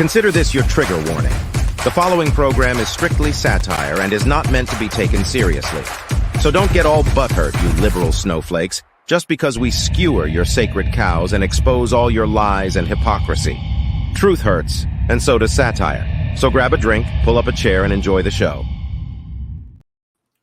Consider this your trigger warning. The following program is strictly satire and is not meant to be taken seriously. So don't get all butthurt, you liberal snowflakes, just because we skewer your sacred cows and expose all your lies and hypocrisy. Truth hurts, and so does satire. So grab a drink, pull up a chair, and enjoy the show.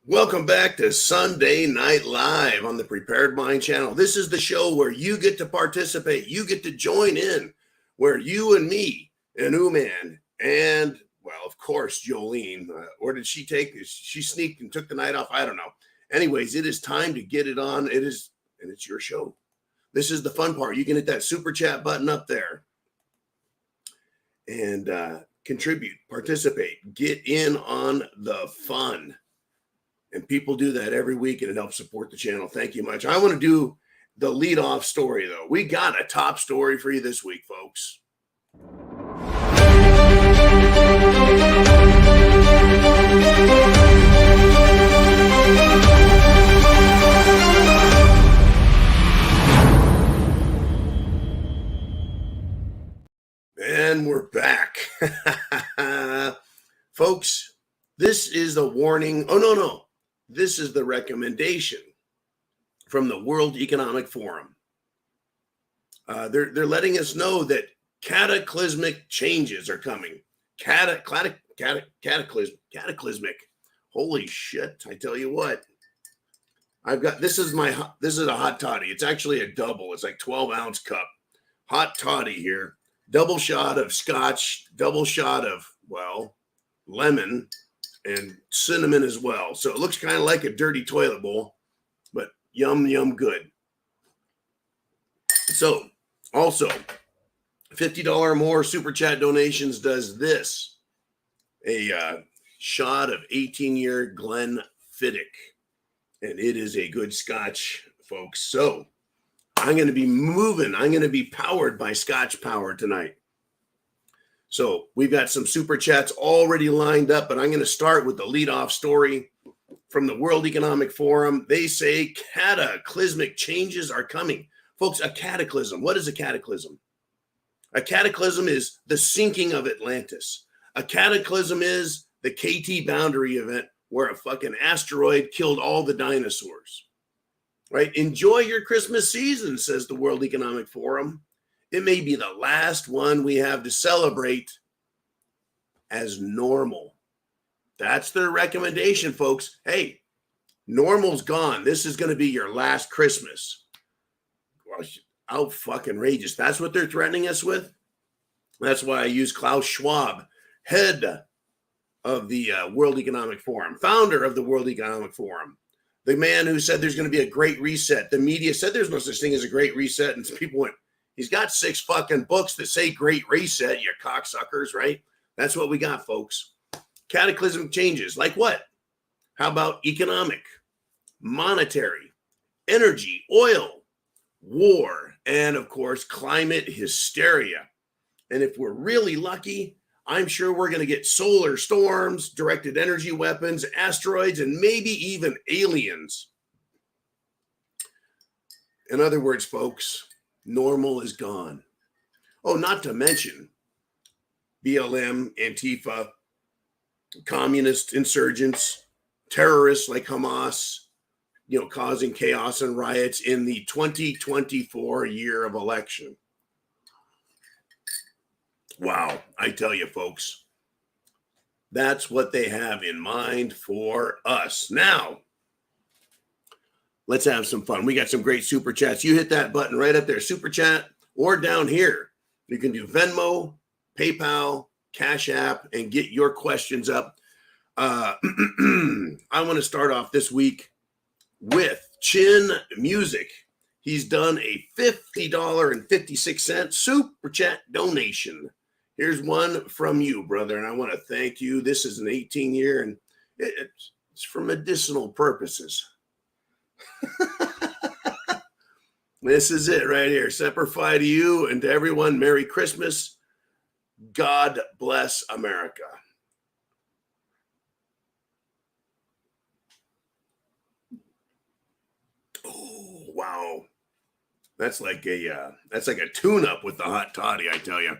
Welcome back to Sunday Night Live on the Prepared Mind channel. This is the show where you get to participate. You get to join in, where you and me and Uman and, well, of course, Jolene, or did she she sneaked and took the night off? I don't know. Anyways, it is time to get it on. And it's your show. This is the fun part. You can hit that super chat button up there and contribute, participate, get in on the fun. And people do that every week, and it helps support the channel. Thank you much. I want to do the lead-off story, though. We got a top story for you this week, folks. And we're back. Folks, this is the warning. Oh, no. This is the recommendation from the World Economic Forum. They're letting us know that cataclysmic changes are coming. Cataclysmic. Holy shit! I tell you what. This is a hot toddy. It's actually a double. It's like 12-ounce cup. Hot toddy here. Double shot of scotch. Double shot of, well, lemon and cinnamon as well. So it looks kind of like a dirty toilet bowl, but yum, yum good. So also, $50 or more super chat donations does this. A shot of 18-year Glenfiddich. And it is a good scotch, folks. So I'm going to be moving. I'm going to be powered by Scotch Power tonight. So we've got some super chats already lined up, but I'm going to start with the leadoff story from the World Economic Forum. They say cataclysmic changes are coming. Folks, a cataclysm. What is a cataclysm? A cataclysm is the sinking of Atlantis. A cataclysm is the KT boundary event where a fucking asteroid killed all the dinosaurs. Right? Enjoy your Christmas season, says the World Economic Forum. It may be the last one we have to celebrate as normal. That's their recommendation, folks. Hey, normal's gone. This is going to be your last Christmas. Well, out fucking rageous. That's what they're threatening us with. That's why I use Klaus Schwab, head of the World Economic Forum, founder of the World Economic Forum. The man who said there's going to be a great reset. The media said there's no such thing as a great reset. And people went, he's got 6 fucking books that say great reset, you cocksuckers, right? That's what we got, folks. Cataclysmic changes. Like what? How about economic, monetary, energy, oil, war, and of course, climate hysteria. And if we're really lucky, I'm sure we're going to get solar storms, directed energy weapons, asteroids, and maybe even aliens. In other words, folks, normal is gone. Oh, not to mention BLM, Antifa, communist insurgents, terrorists like Hamas, causing chaos and riots in the 2024 year of election. Wow, I tell you, folks, that's what they have in mind for us. Now, let's have some fun. We got some great super chats. You hit that button right up there, super chat, or down here. You can do Venmo, PayPal, Cash App, and get your questions up. I want to start off this week with Chin Music. He's done a $50.56 super chat donation. Here's one from you, brother, and I want to thank you. This is an 18-year, and it's for medicinal purposes. This is it right here. Semper Fi to you and to everyone. Merry Christmas. God bless America. Oh, wow. That's like a tune-up with the hot toddy, I tell you.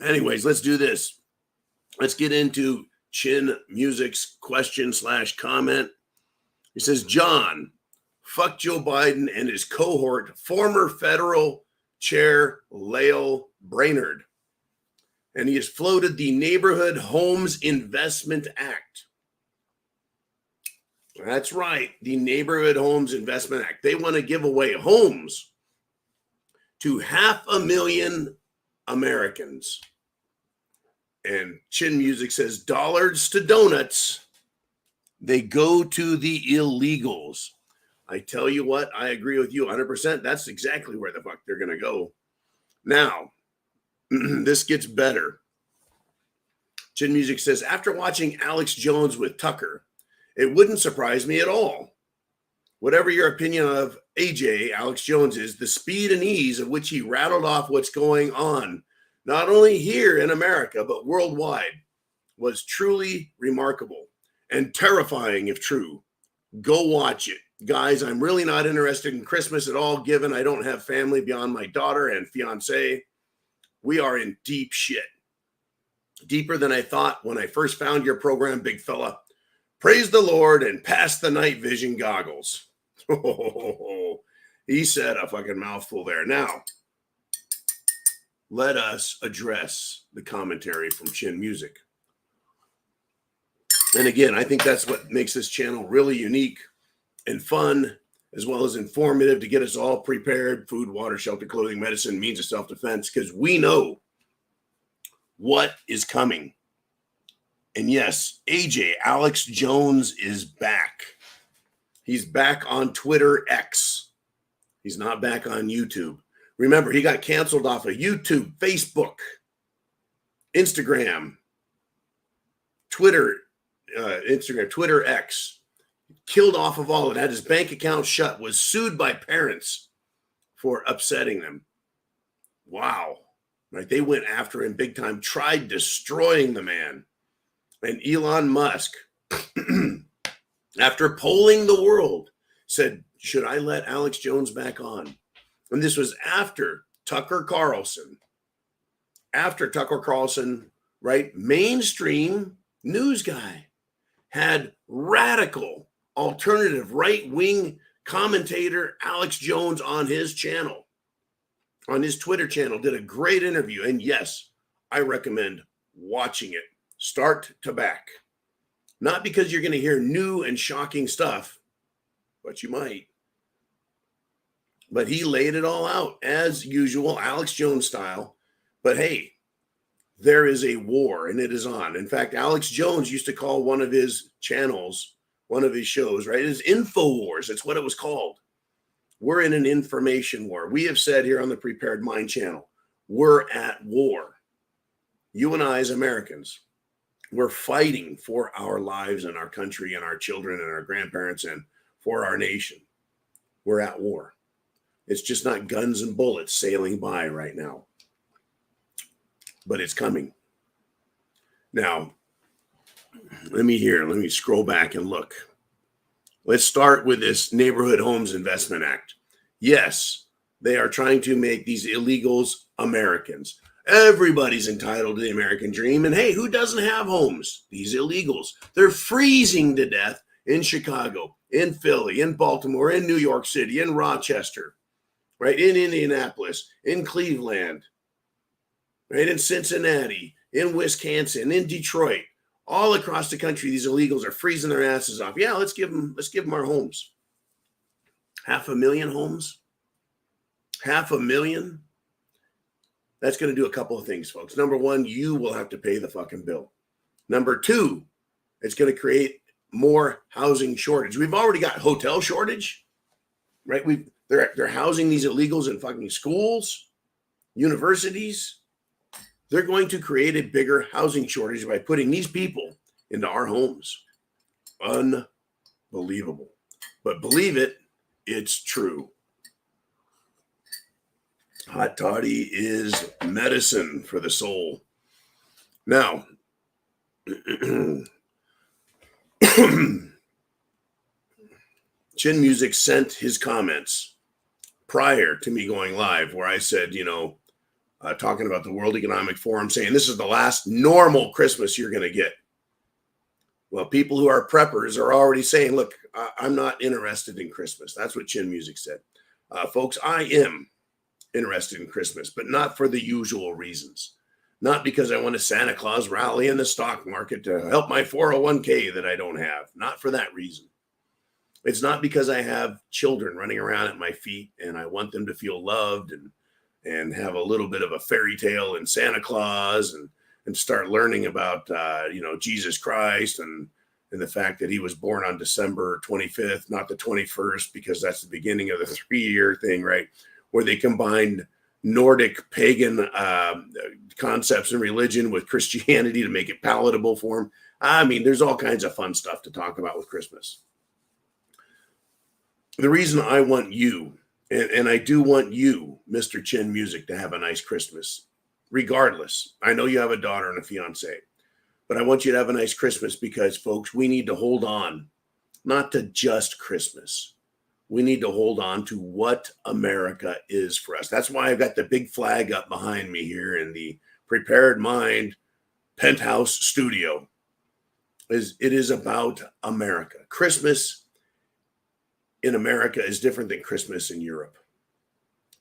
Anyways, let's do this. Let's get into Chin Music's question/comment. He says, John, fuck Joe Biden and his cohort, former federal chair Lael Brainerd. And he has floated the Neighborhood Homes Investment Act. That's right, the Neighborhood Homes Investment Act. They want to give away homes to 500,000 Americans. And Chin Music says, dollars to donuts, they go to the illegals. I tell you what, I agree with you 100%. That's exactly where the fuck they're going to go. Now, this gets better. Chin Music says, after watching Alex Jones with Tucker, it wouldn't surprise me at all. Whatever your opinion of AJ, Alex Jones, is, the speed and ease of which he rattled off what's going on, not only here in America, but worldwide, was truly remarkable and terrifying if true. Go watch it. Guys, I'm really not interested in Christmas at all, given I don't have family beyond my daughter and fiance. We are in deep shit. Deeper than I thought when I first found your program, big fella. Praise the Lord and pass the night vision goggles. He said a fucking mouthful there. Now, let us address the commentary from Chin Music. And again, I think that's what makes this channel really unique and fun, as well as informative, to get us all prepared: food, water, shelter, clothing, medicine, means of self-defense, because we know what is coming. And yes, AJ, Alex Jones, is back. He's back on Twitter X. He's not back on YouTube. Remember, he got canceled off of YouTube, Facebook, Instagram, Twitter, Twitter X. Killed off of all of it, had his bank account shut, was sued by parents for upsetting them. Wow. Right? They went after him big time, tried destroying the man. And Elon Musk, after polling the world, said, should I let Alex Jones back on? And this was after Tucker Carlson. Right? Mainstream news guy had radical alternative right-wing commentator Alex Jones on his channel, on his Twitter channel, did a great interview. And yes, I recommend watching it start to back. Not because you're going to hear new and shocking stuff, but you might. But he laid it all out as usual, Alex Jones style. But hey, there is a war and it is on. In fact, Alex Jones used to call one of his channels, one of his shows, right, is InfoWars. It's what it was called. We're in an information war. We have said here on the Prepared Mind channel, we're at war. You and I as Americans, we're fighting for our lives and our country and our children and our grandparents and for our nation. We're at war. It's just not guns and bullets sailing by right now. But it's coming. Now, let me scroll back and look. Let's start with this Neighborhood Homes Investment Act. Yes, they are trying to make these illegals Americans. Everybody's entitled to the American dream. And hey, who doesn't have homes? These illegals. They're freezing to death in Chicago, in Philly, in Baltimore, in New York City, in Rochester, right? In Indianapolis, in Cleveland, right? In Cincinnati, in Wisconsin, in Detroit. All across the country, these illegals are freezing their asses off. Yeah, let's give them our homes. 500,000 homes? 500,000? That's going to do a couple of things, folks. Number one, you will have to pay the fucking bill. Number two, it's going to create more housing shortage. We've already got hotel shortage, right? They're housing these illegals in fucking schools, universities. They're going to create a bigger housing shortage by putting these people into our homes. Unbelievable. But believe it, it's true. Hot toddy is medicine for the soul. Now, Chin Music sent his comments prior to me going live, where I said, talking about the World Economic Forum, saying this is the last normal Christmas you're going to get. Well, people who are preppers are already saying, look, I'm not interested in Christmas. That's what Chin Music said. Folks, I am interested in Christmas, but not for the usual reasons. Not because I want a Santa Claus rally in the stock market to help my 401k that I don't have. Not for that reason. It's not because I have children running around at my feet and I want them to feel loved and have a little bit of a fairy tale and Santa Claus and start learning about, Jesus Christ and the fact that he was born on December 25th, not the 21st, because that's the beginning of the 3-year thing, right? Where they combined Nordic pagan concepts and religion with Christianity to make it palatable for them. I mean, there's all kinds of fun stuff to talk about with Christmas. The reason I want you, and I do want you, Mr. Chin Music, to have a nice Christmas, regardless. I know you have a daughter and a fiance, but I want you to have a nice Christmas because, folks, we need to hold on, not to just Christmas. We need to hold on to what America is for us. That's why I've got the big flag up behind me here in the Prepared Mind penthouse studio. It is about America. Christmas in America is different than Christmas in Europe,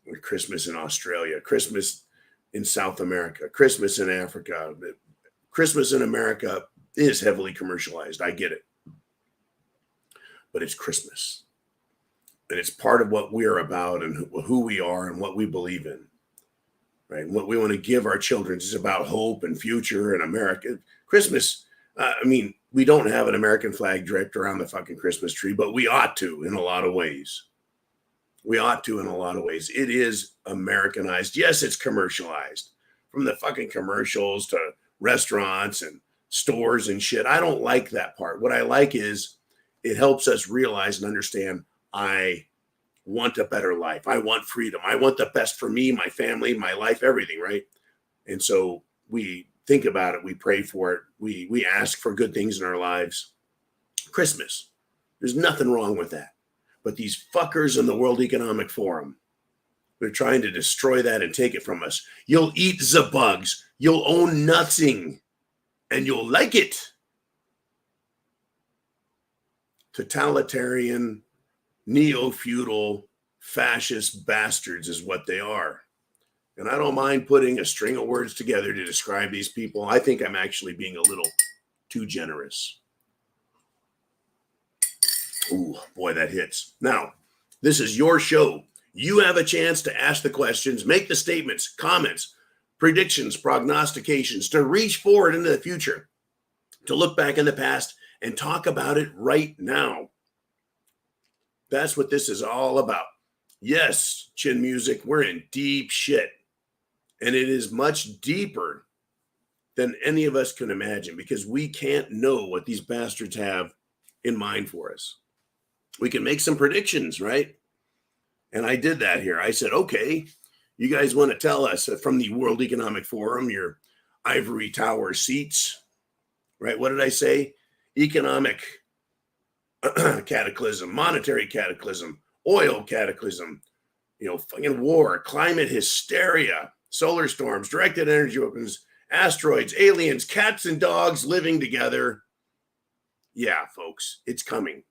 or Christmas in Australia, Christmas in South America, Christmas in Africa. Christmas in America is heavily commercialized. I get it. But it's Christmas. And it's part of what we're about and who we are and what we believe in. Right? And what we want to give our children is about hope and future and America. Christmas, we don't have an American flag draped around the fucking Christmas tree, but we ought to in a lot of ways. We ought to in a lot of ways. It is Americanized. Yes, it's commercialized. From the fucking commercials to restaurants and stores and shit. I don't like that part. What I like is it helps us realize and understand I want a better life. I want freedom. I want the best for me, my family, my life, everything, right? And so we think about it. We pray for it. We ask for good things in our lives. Christmas. There's nothing wrong with that. But these fuckers in the World Economic Forum, they're trying to destroy that and take it from us. You'll eat the bugs. You'll own nothing. And you'll like it. Totalitarian, neo-feudal, fascist bastards is what they are. And I don't mind putting a string of words together to describe these people. I think I'm actually being a little too generous. Ooh, boy, that hits. Now, this is your show. You have a chance to ask the questions, make the statements, comments, predictions, prognostications, to reach forward into the future, to look back in the past and talk about it right now. That's what this is all about. Yes, Chin Music, we're in deep shit. And it is much deeper than any of us can imagine because we can't know what these bastards have in mind for us. We can make some predictions, right? And I did that here. I said, okay, you guys want to tell us from the World Economic Forum, your ivory tower seats, right? What did I say? Economic cataclysm, monetary cataclysm, oil cataclysm, fucking war, climate hysteria, solar storms, directed energy weapons, asteroids, aliens, cats and dogs living together. Yeah, folks, it's coming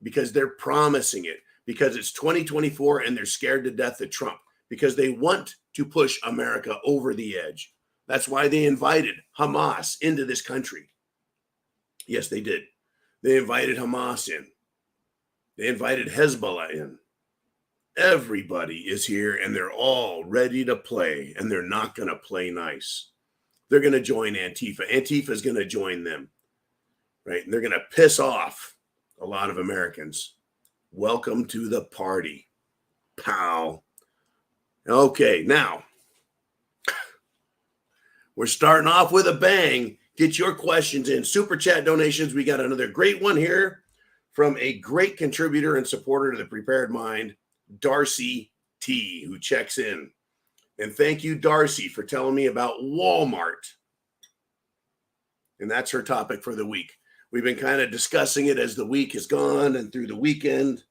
because they're promising it, because it's 2024 and they're scared to death of Trump, because they want to push America over the edge. That's why they invited Hamas into this country. Yes, they did. They invited Hamas in. They invited Hezbollah in. Everybody is here and they're all ready to play, and they're not going to play nice. They're going to join Antifa. Antifa is going to join them, right? And they're going to piss off a lot of Americans. Welcome to the party, pal. Okay, now we're starting off with a bang. Get your questions in. Super chat donations. We got another great one here from a great contributor and supporter to the Prepared Mind, Darcy T, who checks in. And thank you, Darcy, for telling me about Walmart. And that's her topic for the week. We've been kind of discussing it as the week has gone and through the weekend.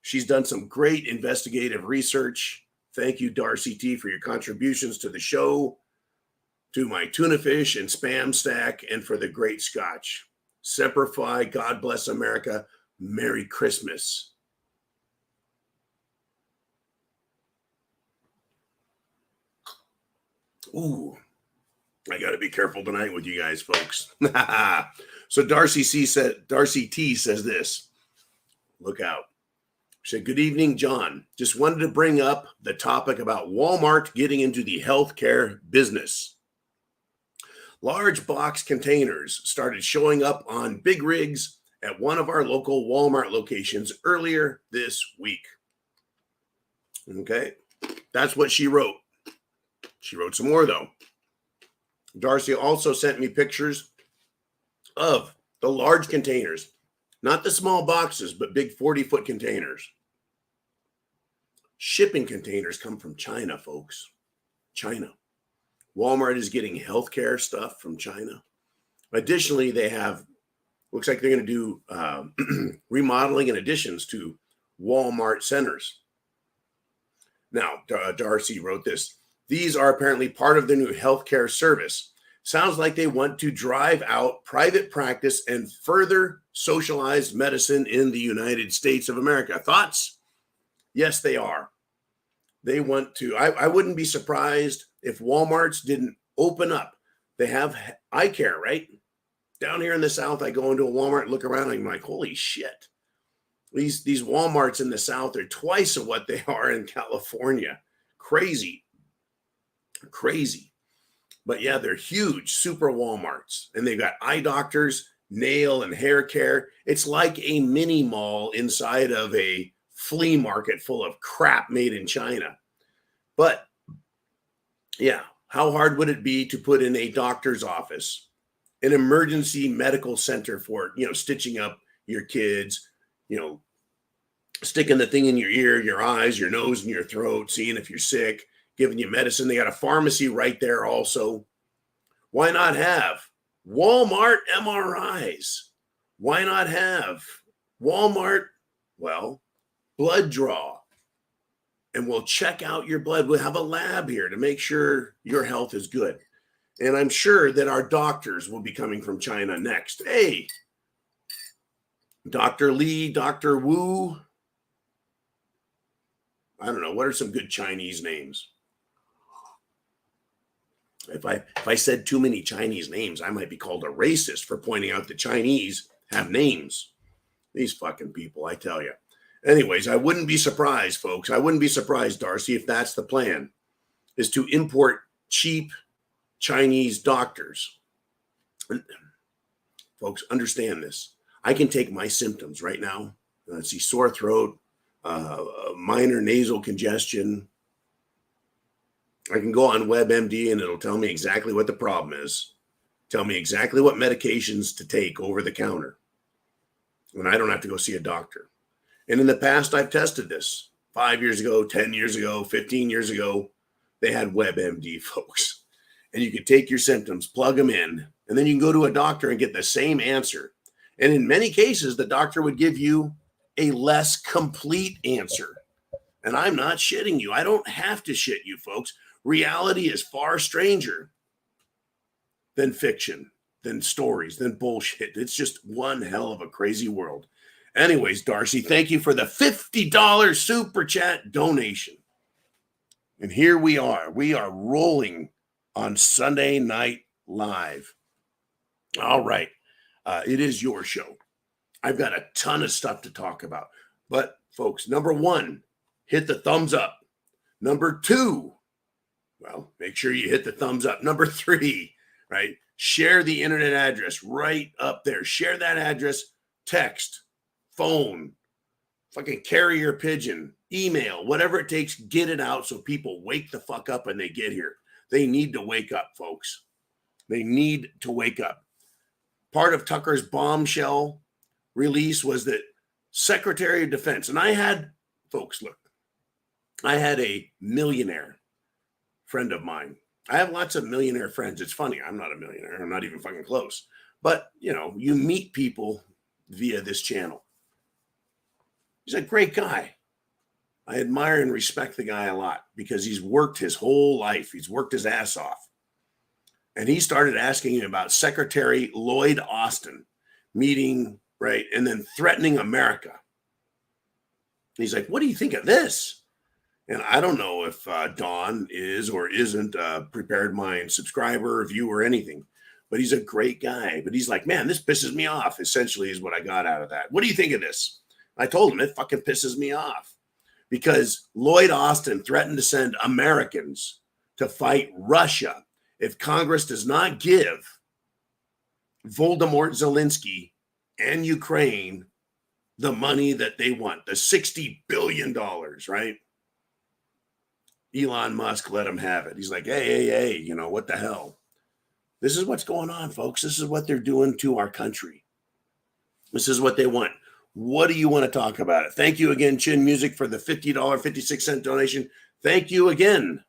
She's done some great investigative research. Thank you, Darcy T, for your contributions to the show, to my tuna fish and spam stack, and for the great scotch. Semper Fi, God bless America, Merry Christmas. Ooh, I got to be careful tonight with you guys, folks. So Darcy T says this. Look out. She said, good evening, John. Just wanted to bring up the topic about Walmart getting into the healthcare business. Large box containers started showing up on big rigs at one of our local Walmart locations earlier this week. Okay, that's what she wrote. She wrote some more, though. Darcy also sent me pictures of the large containers, not the small boxes, but big 40-foot containers. Shipping containers come from China, folks. China. Walmart is getting healthcare stuff from China. Additionally, they have, looks like they're going to do remodeling and additions to Walmart centers. Now, Darcy wrote this. These are apparently part of the new healthcare service. Sounds like they want to drive out private practice and further socialized medicine in the United States of America. Thoughts? Yes, they are. They want to. I wouldn't be surprised if Walmarts didn't open up. They have eye care, right? Down here in the South, I go into a Walmart, look around, and I'm like, holy shit. These Walmarts in the South are twice of what they are in California. Crazy. But yeah, they're huge, super Walmarts. And they've got eye doctors, nail and hair care. It's like a mini mall inside of a flea market full of crap made in China. But yeah, how hard would it be to put in a doctor's office, an emergency medical center for, stitching up your kids, sticking the thing in your ear, your eyes, your nose, and your throat, seeing if you're sick, giving you medicine. They got a pharmacy right there also. Why not have Walmart MRIs? Why not have Walmart, blood draw? And we'll check out your blood. We'll have a lab here to make sure your health is good. And I'm sure that our doctors will be coming from China next. Hey, Dr. Lee, Dr. Wu. I don't know. What are some good Chinese names? If I said too many Chinese names, I might be called a racist for pointing out that Chinese have names. These fucking people, I tell you. Anyways, I wouldn't be surprised, folks. I wouldn't be surprised, Darcy, if that's the plan, is to import cheap Chinese doctors. Folks, understand this. I can take my symptoms right now. Let's see, sore throat, minor nasal congestion. I can go on WebMD and it'll tell me exactly what the problem is. Tell me exactly what medications to take over the counter. And I don't have to go see a doctor. And in the past, I've tested this. 5 years ago, 10 years ago, 15 years ago, they had WebMD, folks. And you could take your symptoms, plug them in, and then you can go to a doctor and get the same answer. And in many cases, the doctor would give you a less complete answer. And I'm not shitting you. I don't have to shit you, folks. Reality is far stranger than fiction, than stories, than bullshit. It's just one hell of a crazy world. Anyways, Darcy, thank you for the $50 super chat donation. And here we are. We are rolling on Sunday Night Live. All right. It is your show. I've got a ton of stuff to talk about. But, folks, number one, hit the thumbs up. Number two, make sure you hit the thumbs up. Number three, right? Share the internet address right up there. Share that address, text, phone, fucking carrier pigeon, email, whatever it takes, get it out so people wake the fuck up when they get here. They need to wake up, folks. They need to wake up. Part of Tucker's bombshell release was that Secretary of Defense, and I had a millionaire friend of mine. I have lots of millionaire friends. It's funny. I'm not a millionaire. I'm not even fucking close. But, you meet people via this channel. He's a great guy. I admire and respect the guy a lot because he's worked his whole life. He's worked his ass off. And he started asking him about Secretary Lloyd Austin meeting, right, and then threatening America. And he's like, what do you think of this? And I don't know if Don is or isn't a Prepared Mind subscriber, viewer, or anything, but he's a great guy. But he's like, man, this pisses me off, essentially is what I got out of that. What do you think of this? I told him it fucking pisses me off because Lloyd Austin threatened to send Americans to fight Russia if Congress does not give Voldemort Zelensky and Ukraine the money that they want, the $60 billion, right? Elon Musk let him have it. He's like, hey, you know, what the hell? This is what's going on, folks. This is what they're doing to our country. This is what they want. What do you want to talk about it? Thank you again, Chin Music, for the $50.56 donation. Thank you again,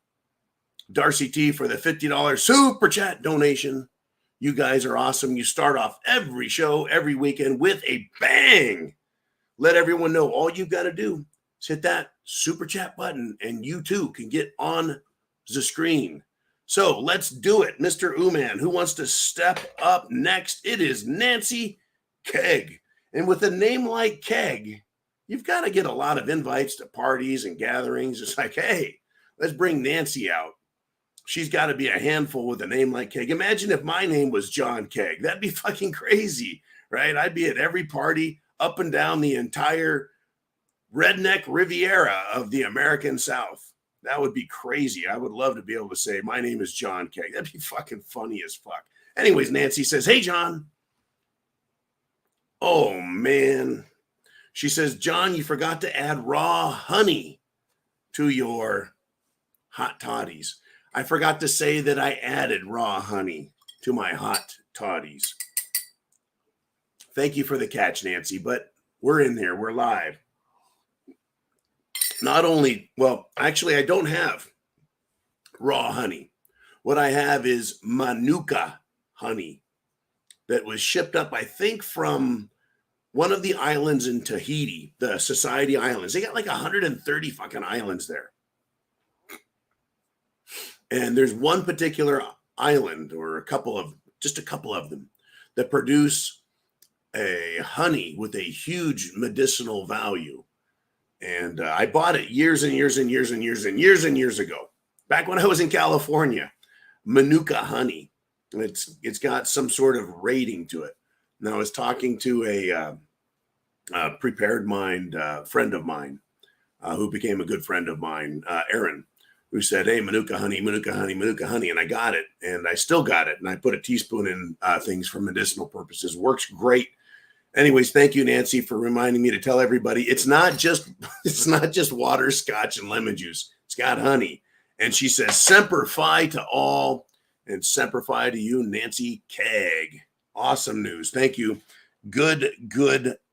Darcy T, for the $50 super chat donation. You guys are awesome. You start off every show, every weekend with a bang. Let everyone know all you've got to do is hit that super chat button and you too can get on the screen. So let's do it. Mr. Uman, who wants to step up next? It is Nancy Keg. And with a name like Keg, you've got to get a lot of invites to parties and gatherings. It's like, hey, let's bring Nancy out. She's got to be a handful with a name like Keg. Imagine if my name was John Keg. That'd be fucking crazy, right? I'd be at every party up and down the entire redneck Riviera of the American South. That would be crazy. I would love to be able to say, my name is John Keg. That'd be fucking funny as fuck. Anyways, Nancy says, hey, John. Oh, man. She says, John, you forgot to add raw honey to your hot toddies. I forgot to say that I added raw honey to my hot toddies. Thank you for the catch, Nancy, but we're in here. We're live. Not only, well, actually, I don't have raw honey. What I have is Manuka honey that was shipped up, I think, from one of the islands in Tahiti, the Society Islands. They got like 130 fucking islands there. And there's one particular island or a couple of them that produce a honey with a huge medicinal value. And I bought it years and years and years and years and years and years ago, back when I was in California. Manuka honey. It's got some sort of rating to it. And I was talking to a Prepared Mind friend of mine who became a good friend of mine, Aaron, who said, hey, Manuka honey, Manuka honey, Manuka honey. And I got it, and I still got it. And I put a teaspoon in things for medicinal purposes. Works great. Anyways, thank you, Nancy, for reminding me to tell everybody it's not just water, scotch, and lemon juice. It's got honey. And she says, Semper Fi to all, and Semper Fi to you, Nancy Keg. Awesome news. Thank you. Good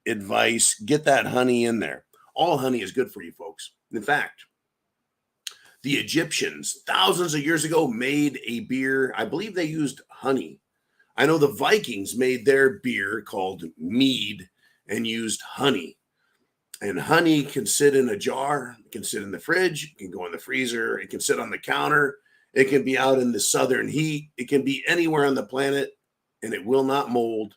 advice. Get that honey in there. All honey is good for you, folks. In fact, the Egyptians, thousands of years ago, made a beer. I believe they used honey. I know the Vikings made their beer called mead and used honey. And honey can sit in a jar, it can sit in the fridge, it can go in the freezer, it can sit on the counter, it can be out in the southern heat, it can be anywhere on the planet, and it will not mold,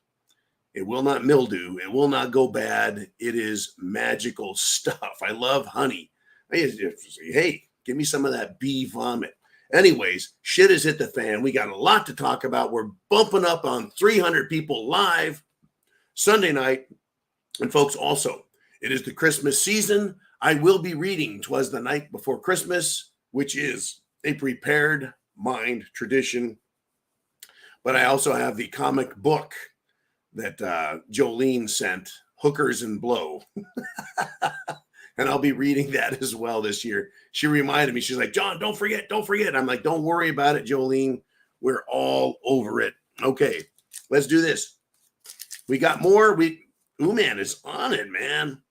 it will not mildew, it will not go bad. It is magical stuff. I love honey. Hey, give me some of that bee vomit. Anyways, shit has hit the fan. We got a lot to talk about. We're bumping up on 300 people live Sunday night. And folks, also, it is the Christmas season. I will be reading 'Twas the Night Before Christmas, which is a Prepared Mind tradition. But I also have the comic book that Jolene sent, Hookers and Blow. And I'll be reading that as well this year. She reminded me, she's like, John, don't forget. I'm like, don't worry about it, Jolene. We're all over it. Okay, let's do this. We got more. Man is on it, man.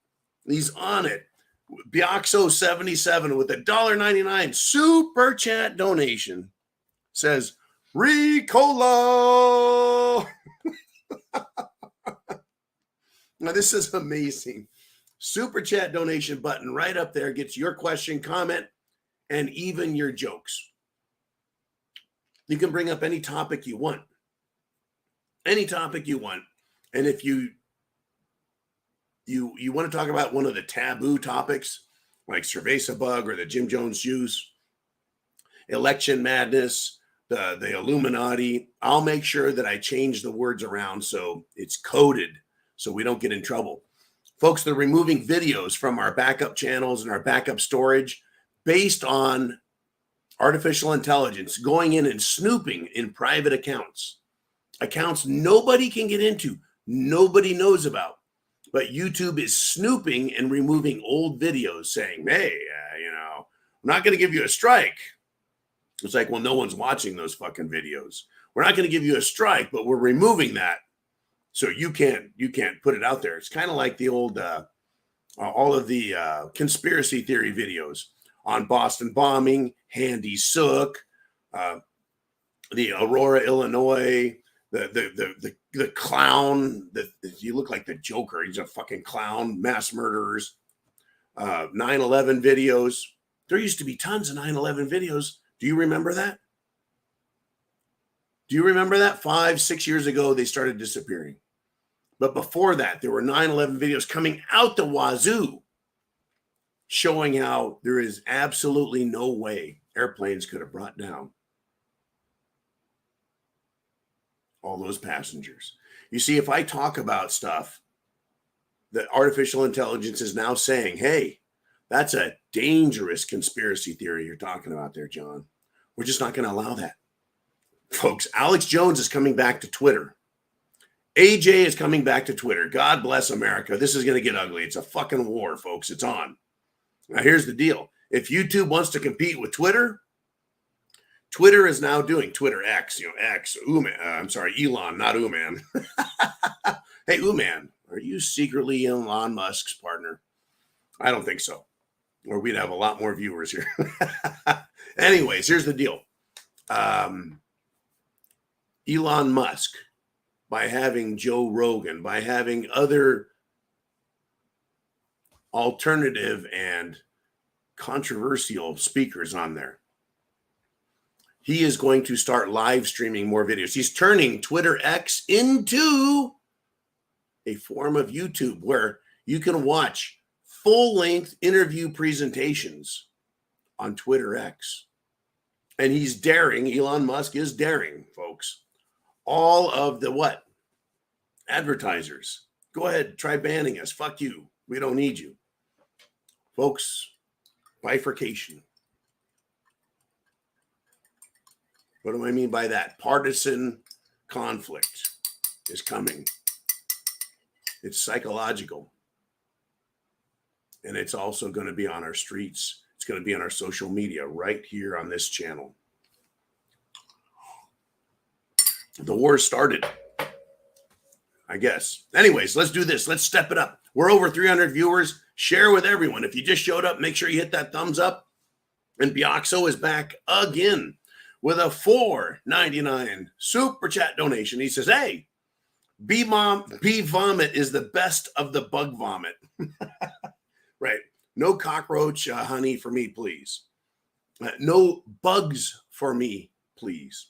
He's on it. Bioxo77 with a $1.99 super chat donation says, Ricola. Now, this is amazing. Super chat donation button right up there gets your question, comment, and even your jokes. You can bring up any topic you want. Any topic you want. And if you want to talk about one of the taboo topics, like cerveza bug or the Jim Jones juice, election madness, the Illuminati, I'll make sure that I change the words around so it's coded so we don't get in trouble. Folks, they're removing videos from our backup channels and our backup storage based on artificial intelligence going in and snooping in private accounts nobody can get into, nobody knows about. But YouTube is snooping and removing old videos saying, hey, I'm not going to give you a strike. It's like, well, no one's watching those fucking videos. We're not going to give you a strike, but we're removing that. So you can't put it out there. It's kind of like the old, all of the conspiracy theory videos on Boston bombing, Handy Sook, the Aurora, Illinois, the clown, you look like the Joker. He's a fucking clown, mass murderers, 9/11 videos. There used to be tons of 9/11 videos. Do you remember that? Do you remember that? 5-6 years ago, they started disappearing. But before that, there were 9/11 videos coming out the wazoo showing how there is absolutely no way airplanes could have brought down all those passengers. You see, if I talk about stuff that artificial intelligence is now saying, hey, that's a dangerous conspiracy theory you're talking about there, John. We're just not going to allow that. Folks, Alex Jones is coming back to Twitter. AJ is coming back to Twitter. God bless America. This is going to get ugly. It's a fucking war, folks. It's on. Now, here's the deal. If YouTube wants to compete with Twitter, Twitter is now doing Twitter X, Elon, not Uman. Hey, Uman, are you secretly Elon Musk's partner? I don't think so. Or we'd have a lot more viewers here. Anyways, here's the deal. Elon Musk, by having Joe Rogan, by having other alternative and controversial speakers on there, he is going to start live streaming more videos. He's turning Twitter X into a form of YouTube where you can watch full-length interview presentations on Twitter X. And he's daring, Elon Musk is daring, folks, all of the what? Advertisers. Go ahead, try banning us. Fuck you. We don't need you. Folks, bifurcation. What do I mean by that? Partisan conflict is coming. It's psychological. And it's also going to be on our streets. It's going to be on our social media right here on this channel. The war started, I guess. Anyways, let's do this. Let's step it up. We're over 300 viewers. Share with everyone. If you just showed up, make sure you hit that thumbs up. And Bioxo is back again with a $4.99 super chat donation. He says, hey, bee vomit is the best of the bug vomit. Right. No cockroach honey for me, please. No bugs for me, please.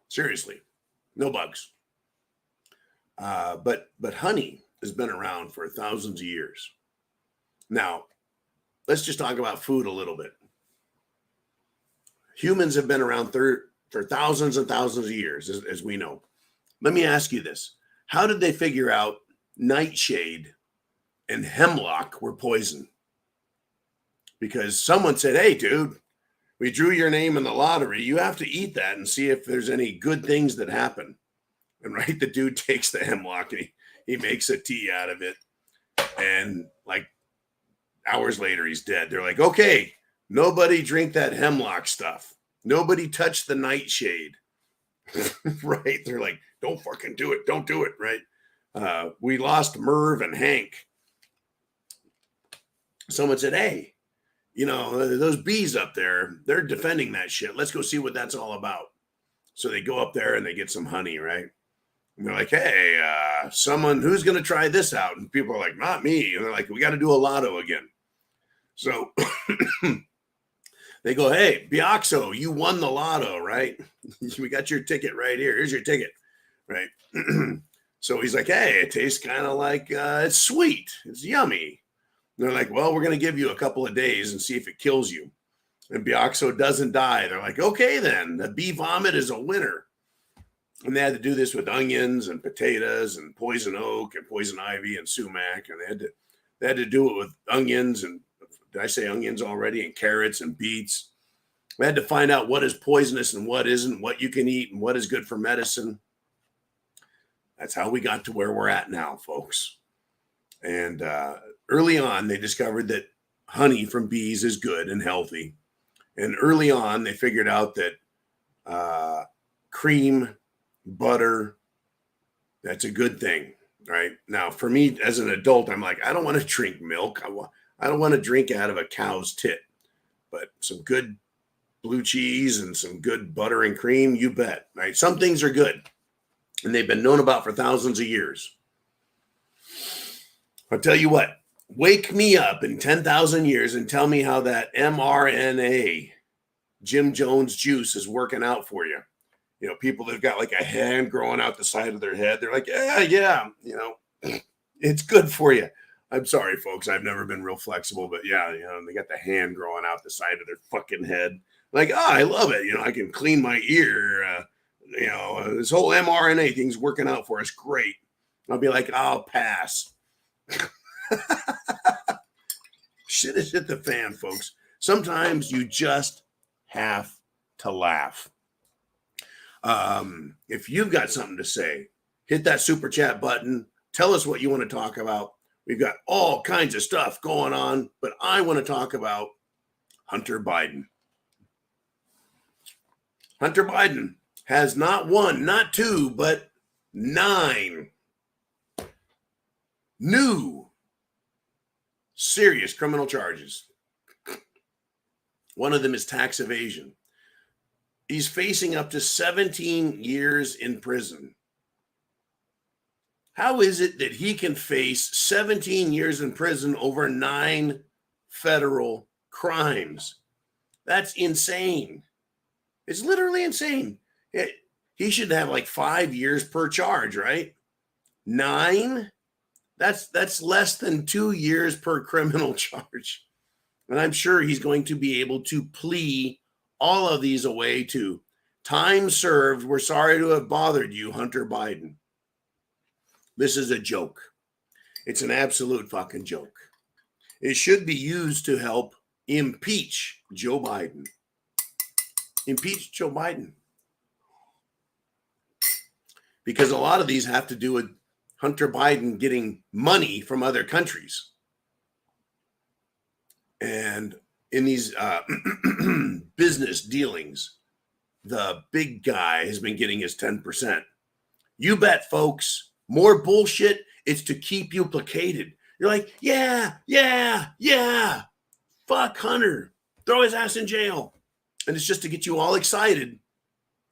Seriously, no bugs. But honey has been around for thousands of years. Now, let's just talk about food a little bit. Humans have been around for thousands and thousands of years, as we know. Let me ask you this. How did they figure out nightshade and hemlock were poison? Because someone said, hey, dude, we drew your name in the lottery. You have to eat that and see if there's any good things that happen. And right, the dude takes the hemlock and he makes a tea out of it. And like hours later, he's dead. They're like, okay, nobody drink that hemlock stuff. Nobody touch the nightshade. Right? They're like, don't fucking do it. Don't do it. Right? We lost Merv and Hank. Someone said, hey, those bees up there, they're defending that shit. Let's go see what that's all about. So they go up there and they get some honey, right? And they're like, hey, someone who's going to try this out? And people are like, not me. And they're like, we got to do a lotto again. So they go, hey, Bioxo, you won the lotto, right? We got your ticket right here. Here's your ticket, right? So he's like, hey, it tastes kind of like it's sweet. It's yummy. And they're like, well, we're going to give you a couple of days and see if it kills you. And Bioxo doesn't die. They're like, okay, then the bee vomit is a winner. And they had to do this with onions and potatoes and poison oak and poison ivy and sumac. And they had to do it with onions and, did I say onions already? And carrots and beets. We had to find out what is poisonous and what isn't, what you can eat and what is good for medicine. That's how we got to where we're at now, folks. And early on, they discovered that honey from bees is good and healthy. And early on, they figured out that cream, butter, that's a good thing, right? Now, for me as an adult, I'm like, I don't want to drink milk. I don't want to drink out of a cow's tit, but some good blue cheese and some good butter and cream, you bet, right? Some things are good, and they've been known about for thousands of years. I'll tell you what, wake me up in 10,000 years and tell me how that mRNA Jim Jones juice is working out for you. You know, people that have got like a hand growing out the side of their head, they're like, yeah, you know, it's good for you. I'm sorry, folks. I've never been real flexible, but yeah, you know, they got the hand growing out the side of their fucking head. Like, I love it. You know, I can clean my ear. You know, this whole mRNA thing's working out for us. Great. I'll be like, I'll pass. Shit has hit the fan, folks. Sometimes you just have to laugh. If you've got something to say, hit that super chat button. Tell us what you want to talk about. We've got all kinds of stuff going on, but I want to talk about Hunter Biden. Hunter Biden has not one, not two, but 9 new serious criminal charges. One of them is tax evasion. He's facing up to 17 years in prison. How is it that he can face 17 years in prison over 9 federal crimes? That's insane. It's literally insane. He should have like 5 years per charge, right? 9? That's less than 2 years per criminal charge. And I'm sure he's going to be able to plea all of these away to time served. We're sorry to have bothered you, Hunter Biden. This is a joke. It's an absolute fucking joke. It should be used to help impeach Joe Biden. Impeach Joe Biden. Because a lot of these have to do with Hunter Biden getting money from other countries. And in these business dealings, the big guy has been getting his 10%. You bet, folks. More bullshit. It's to keep you placated. You're like, yeah. Fuck Hunter. Throw his ass in jail. And it's just to get you all excited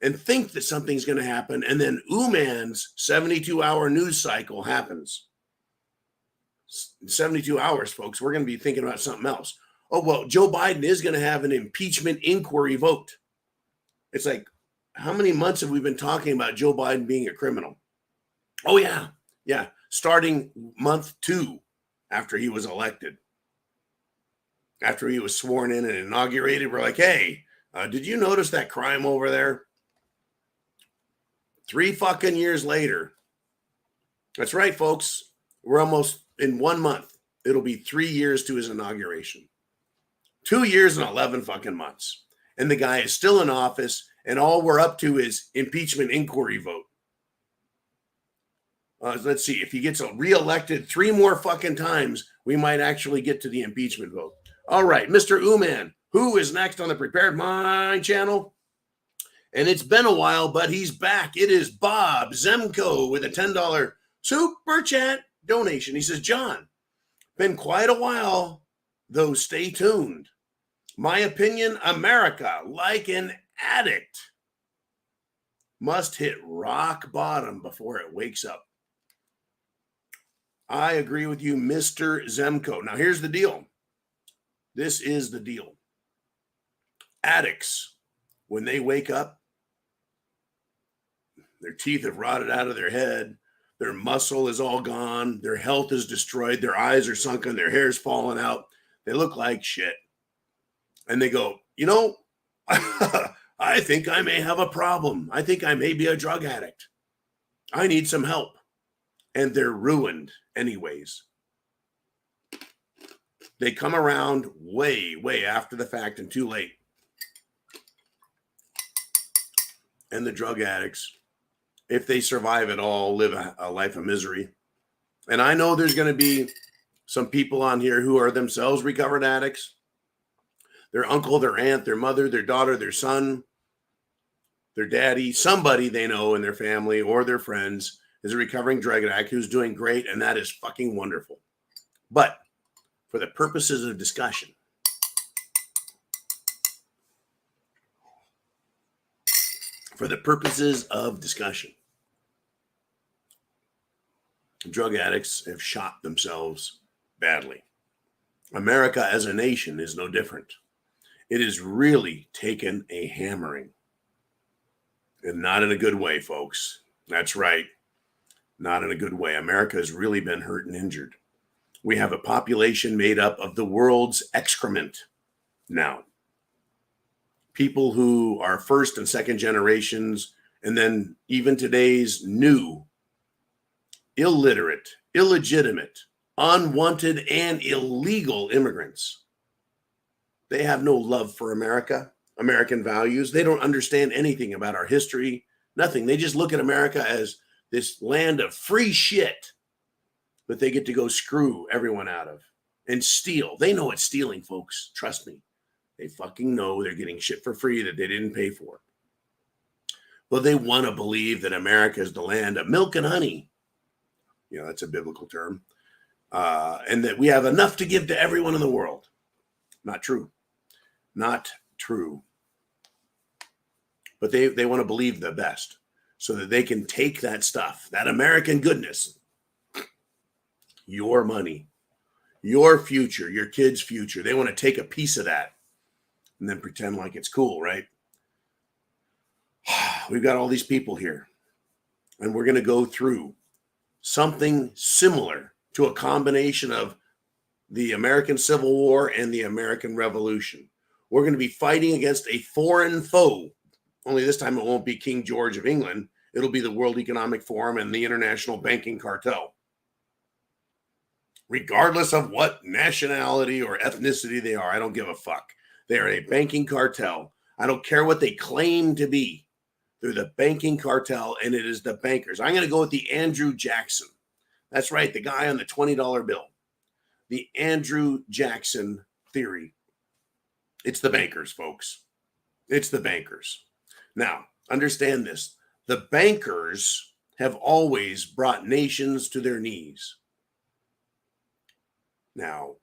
and think that something's going to happen. And then Uman's 72-hour news cycle happens. In 72 hours, folks, we're going to be thinking about something else. Oh, well, Joe Biden is going to have an impeachment inquiry vote. It's like, how many months have we been talking about Joe Biden being a criminal? Oh, yeah. Starting month 2 after he was elected. After he was sworn in and inaugurated, we're like, hey, did you notice that crime over there? 3 fucking years later. That's right, folks. We're almost in 1 month. It'll be 3 years to his inauguration. 2 years and 11 fucking months. And the guy is still in office, and all we're up to is impeachment inquiry vote. Let's see. If he gets reelected 3 more fucking times, we might actually get to the impeachment vote. All right, Mr. Uman, who is next on the Prepared Mind channel? And it's been a while, but he's back. It is Bob Zemko with a $10 super chat donation. He says, John, been quite a while, though stay tuned. My opinion, America, like an addict. must hit rock bottom before it wakes up. I agree with you, Mr. Zemko. Now, here's the deal. This is the deal. Addicts, when they wake up, their teeth have rotted out of their head. Their muscle is all gone. Their health is destroyed. Their eyes are sunken. Their hair's falling out. They look like shit. And they go, you know, I think I may have a problem. I think I may be a drug addict. I need some help. And they're ruined anyways. They come around way, way after the fact and too late. And the drug addicts, if they survive at all, live a life of misery. And I know there's going to be some people on here who are themselves recovered addicts. Their uncle, their aunt, their mother, their daughter, their son, their daddy, somebody they know in their family or their friends is a recovering drug addict who's doing great, and that is fucking wonderful. But for the purposes of discussion, drug addicts have shot themselves badly. America as a nation is no different. It has really taken a hammering. And not in a good way, folks. That's right. Not in a good way. America has really been hurt and injured. We have a population made up of the world's excrement now. People who are first and second generations, and then even today's new, illiterate, illegitimate, unwanted, and illegal immigrants. They have no love for America, American values. They don't understand anything about our history, nothing. They just look at America as this land of free shit that they get to go screw everyone out of and steal. They know it's stealing, folks. Trust me. They fucking know they're getting shit for free that they didn't pay for. But they want to believe that America is the land of milk and honey. You know, that's a biblical term. And that we have enough to give to everyone in the world. Not true. Not true. But they want to believe the best so that they can take that stuff, that American goodness, your money, your future, your kids' future. They want to take a piece of that and then pretend like it's cool, right? We've got all these people here, and we're going to go through something similar to a combination of the American Civil War and the American Revolution. We're going to be fighting against a foreign foe. Only this time it won't be King George of England. It'll be the World Economic Forum and the International Banking Cartel. Regardless of what nationality or ethnicity they are, I don't give a fuck. They are a banking cartel. I don't care what they claim to be. They're the banking cartel, and it is the bankers. I'm going to go with the Andrew Jackson. That's right, the guy on the $20 bill. The Andrew Jackson theory. It's the bankers, folks. It's the bankers. Now, understand this. The bankers have always brought nations to their knees. Now,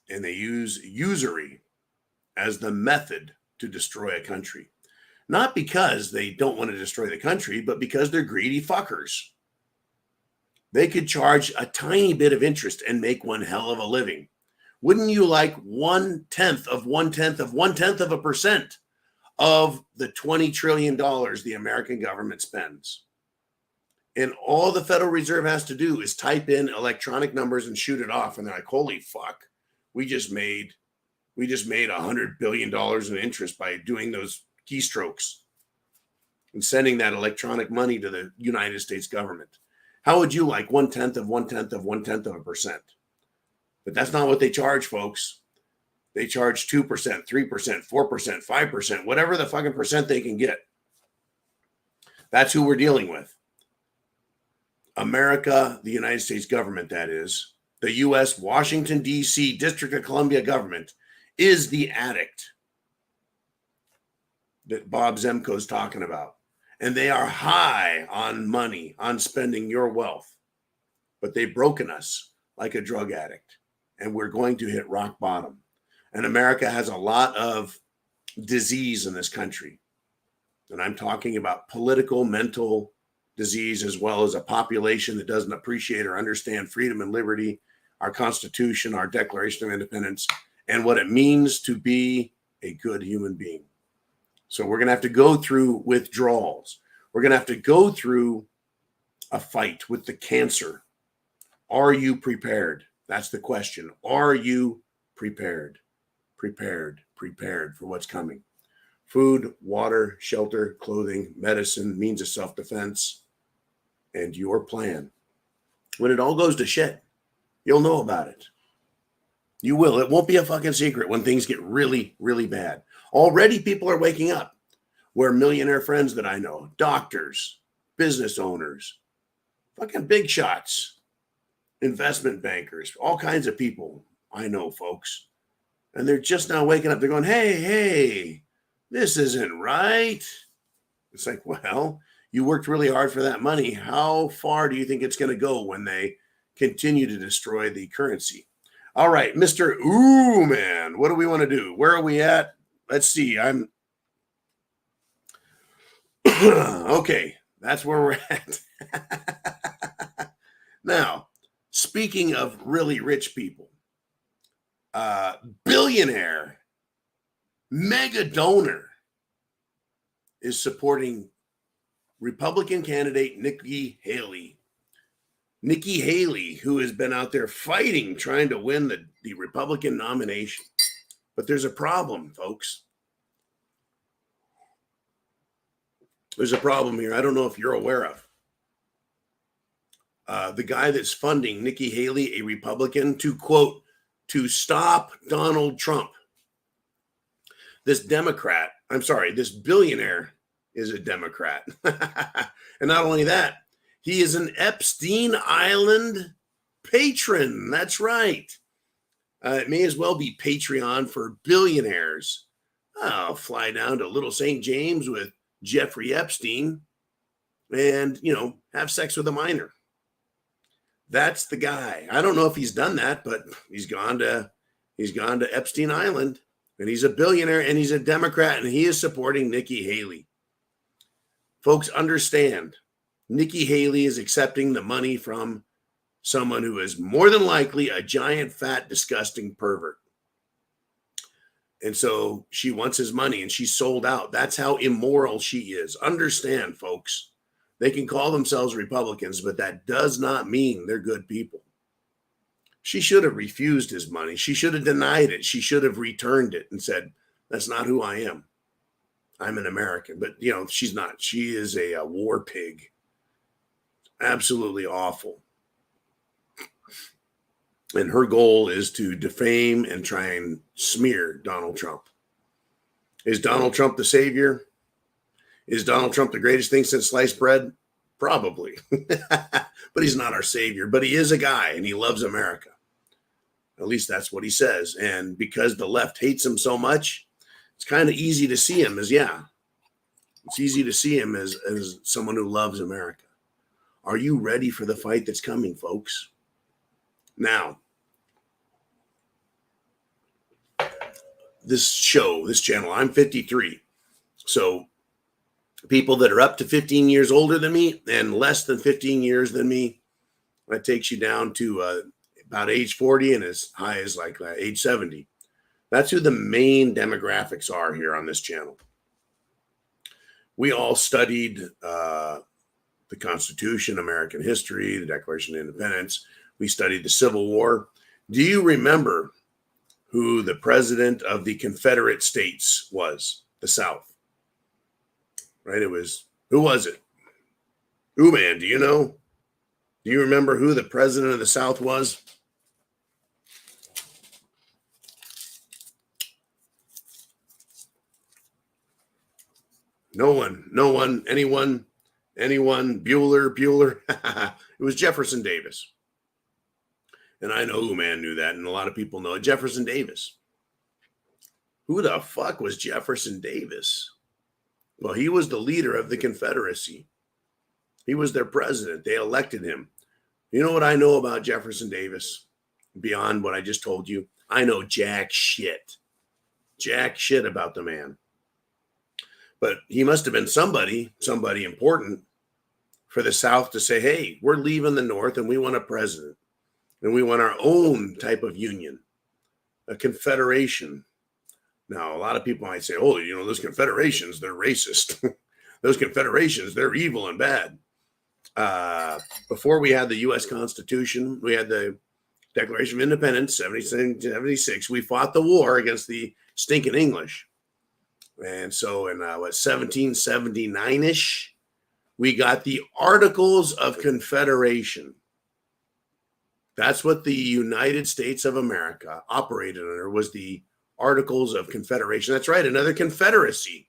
and they use usury as the method to destroy a country. Not because they don't want to destroy the country, but because they're greedy fuckers. They could charge a tiny bit of interest and make one hell of a living. Wouldn't you like 1/10 of 1/10 of 1/10 of a percent of the $20 trillion the American government spends? And all the Federal Reserve has to do is type in electronic numbers and shoot it off. And they're like, holy fuck, we just made $100 billion in interest by doing those keystrokes and sending that electronic money to the United States government. How would you like 1/10 of 1/10 of 1/10 of a percent? But that's not what they charge, folks. They charge 2%, 3%, 4%, 5%, whatever the fucking percent they can get. That's who we're dealing with. America, the United States government, that is, the U.S. Washington, D.C. District of Columbia government is the addict that Bob Zemko is talking about. And they are high on money, on spending your wealth. But they've broken us like a drug addict. And we're going to hit rock bottom. And America has a lot of disease in this country. And I'm talking about political, mental disease, as well as a population that doesn't appreciate or understand freedom and liberty, our Constitution, our Declaration of Independence, and what it means to be a good human being. So we're going to have to go through withdrawals. We're going to have to go through a fight with the cancer. Are you prepared? That's the question. Are you prepared? Prepared for what's coming. Food, water, shelter, clothing, medicine, means of self-defense, and your plan. When it all goes to shit, you'll know about it. You will. It won't be a fucking secret when things get really, really bad. Already people are waking up. Where millionaire friends that I know, doctors, business owners, fucking big shots, investment bankers, all kinds of people I know, folks. And they're just now waking up. They're going, hey, this isn't right. It's like, well, you worked really hard for that money. How far do you think it's going to go when they continue to destroy the currency? All right, Mr. Ooh, man, what do we want to do? Where are we at? Let's see. I'm okay. That's where we're at. Now, speaking of really rich people, billionaire, mega donor is supporting Republican candidate Nikki Haley. Nikki Haley, who has been out there fighting, trying to win the Republican nomination. But there's a problem, folks. There's a problem here. I don't know if you're aware of. The guy that's funding Nikki Haley, a Republican, to quote, to stop Donald Trump. This billionaire is a Democrat. And not only that, he is an Epstein Island patron. That's right. It may as well be Patreon for billionaires. I'll fly down to Little St. James with Jeffrey Epstein and, have sex with a minor. That's the guy. I don't know if he's done that, but he's gone to Epstein Island, and he's a billionaire, and he's a Democrat, and he is supporting Nikki Haley. Folks, understand, Nikki Haley is accepting the money from someone who is more than likely a giant, fat, disgusting pervert. And so she wants his money, and she's sold out. That's how immoral she is. Understand, folks. They can call themselves Republicans, but that does not mean they're good people. She should have refused his money. She should have denied it. She should have returned it and said, that's not who I am. I'm an American. But, she's not. She is a war pig. Absolutely awful. And her goal is to defame and try and smear Donald Trump. Is Donald Trump the savior? Is Donald Trump the greatest thing since sliced bread? Probably. But he's not our savior. But he is a guy, and he loves America. At least that's what he says. And because the left hates him so much, it's kind of easy to see him as, it's easy to see him as someone who loves America. Are you ready for the fight that's coming, folks? Now, this channel, I'm 53. So people that are up to 15 years older than me and less than 15 years than me, that takes you down to about age 40 and as high as like age 70. That's who the main demographics are here on this channel. We all studied the Constitution, American history, the Declaration of Independence. We studied the Civil War. Do you remember who the president of the Confederate States was? The South. Right? Who was it? Ooh, man, do you know? Do you remember who the president of the South was? No one, anyone, Bueller. It was Jefferson Davis. And I know who man knew that, and a lot of people know it. Jefferson Davis. Who the fuck was Jefferson Davis? Well, he was the leader of the Confederacy. He was their president. They elected him. You know what I know about Jefferson Davis? Beyond what I just told you, I know jack shit. Jack shit about the man. But he must have been somebody important for the South to say, hey, we're leaving the North and we want a president and we want our own type of union, a confederation. Now, a lot of people might say, oh, those confederations, they're racist. Those confederations, they're evil and bad. Before we had the U.S. Constitution, we had the Declaration of Independence, 1776. We fought the war against the stinking English. And so in 1779-ish, we got the Articles of Confederation. That's what the United States of America operated under, was the Articles of Confederation. That's right, another confederacy.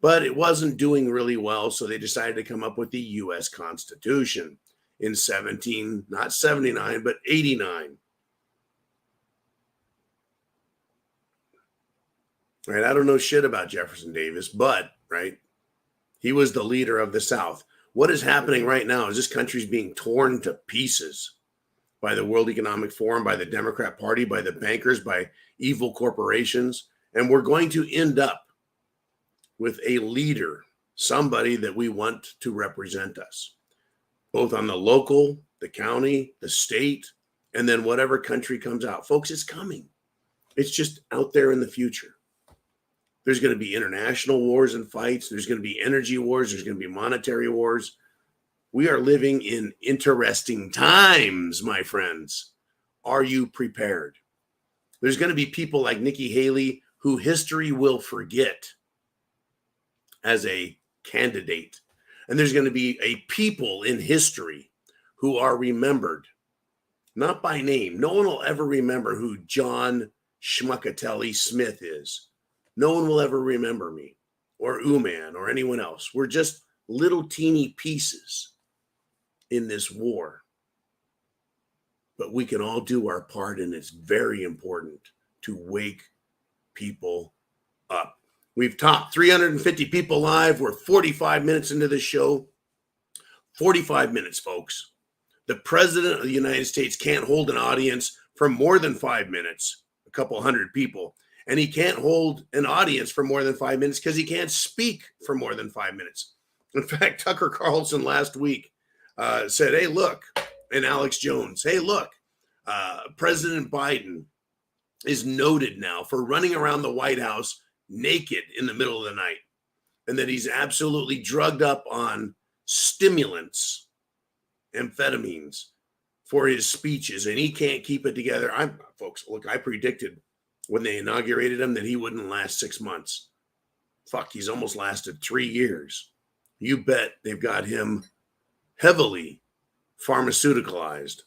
But it wasn't doing really well, so they decided to come up with the U.S. Constitution in not 79, but 89. Right, I don't know shit about Jefferson Davis, but, right, he was the leader of the South. What is happening right now is this country's being torn to pieces by the World Economic Forum, by the Democrat Party, by the bankers, by evil corporations. And we're going to end up with a leader, somebody that we want to represent us, both on the local, the county, the state, and then whatever country comes out. Folks, it's coming. It's just out there in the future. There's going to be international wars and fights. There's going to be energy wars. There's going to be monetary wars. We are living in interesting times, my friends. Are you prepared? There's going to be people like Nikki Haley who history will forget as a candidate. And there's going to be a people in history who are remembered, not by name. No one will ever remember who John Schmuckatelli Smith is. No one will ever remember me or Uman or anyone else. We're just little teeny pieces in this war. But we can all do our part, and it's very important to wake people up. We've topped 350 people live. We're 45 minutes into the show. 45 minutes, folks. The President of the United States can't hold an audience for more than 5 minutes, a couple hundred people. And he can't hold an audience for more than 5 minutes because he can't speak for more than 5 minutes. In fact, Tucker Carlson last week said, hey, look, and Alex Jones, hey, look, President Biden is noted now for running around the White House naked in the middle of the night, and that he's absolutely drugged up on stimulants, amphetamines, for his speeches, and he can't keep it together. Folks, look, I predicted when they inaugurated him that he wouldn't last 6 months. Fuck, he's almost lasted 3 years. You bet they've got him heavily pharmaceuticalized.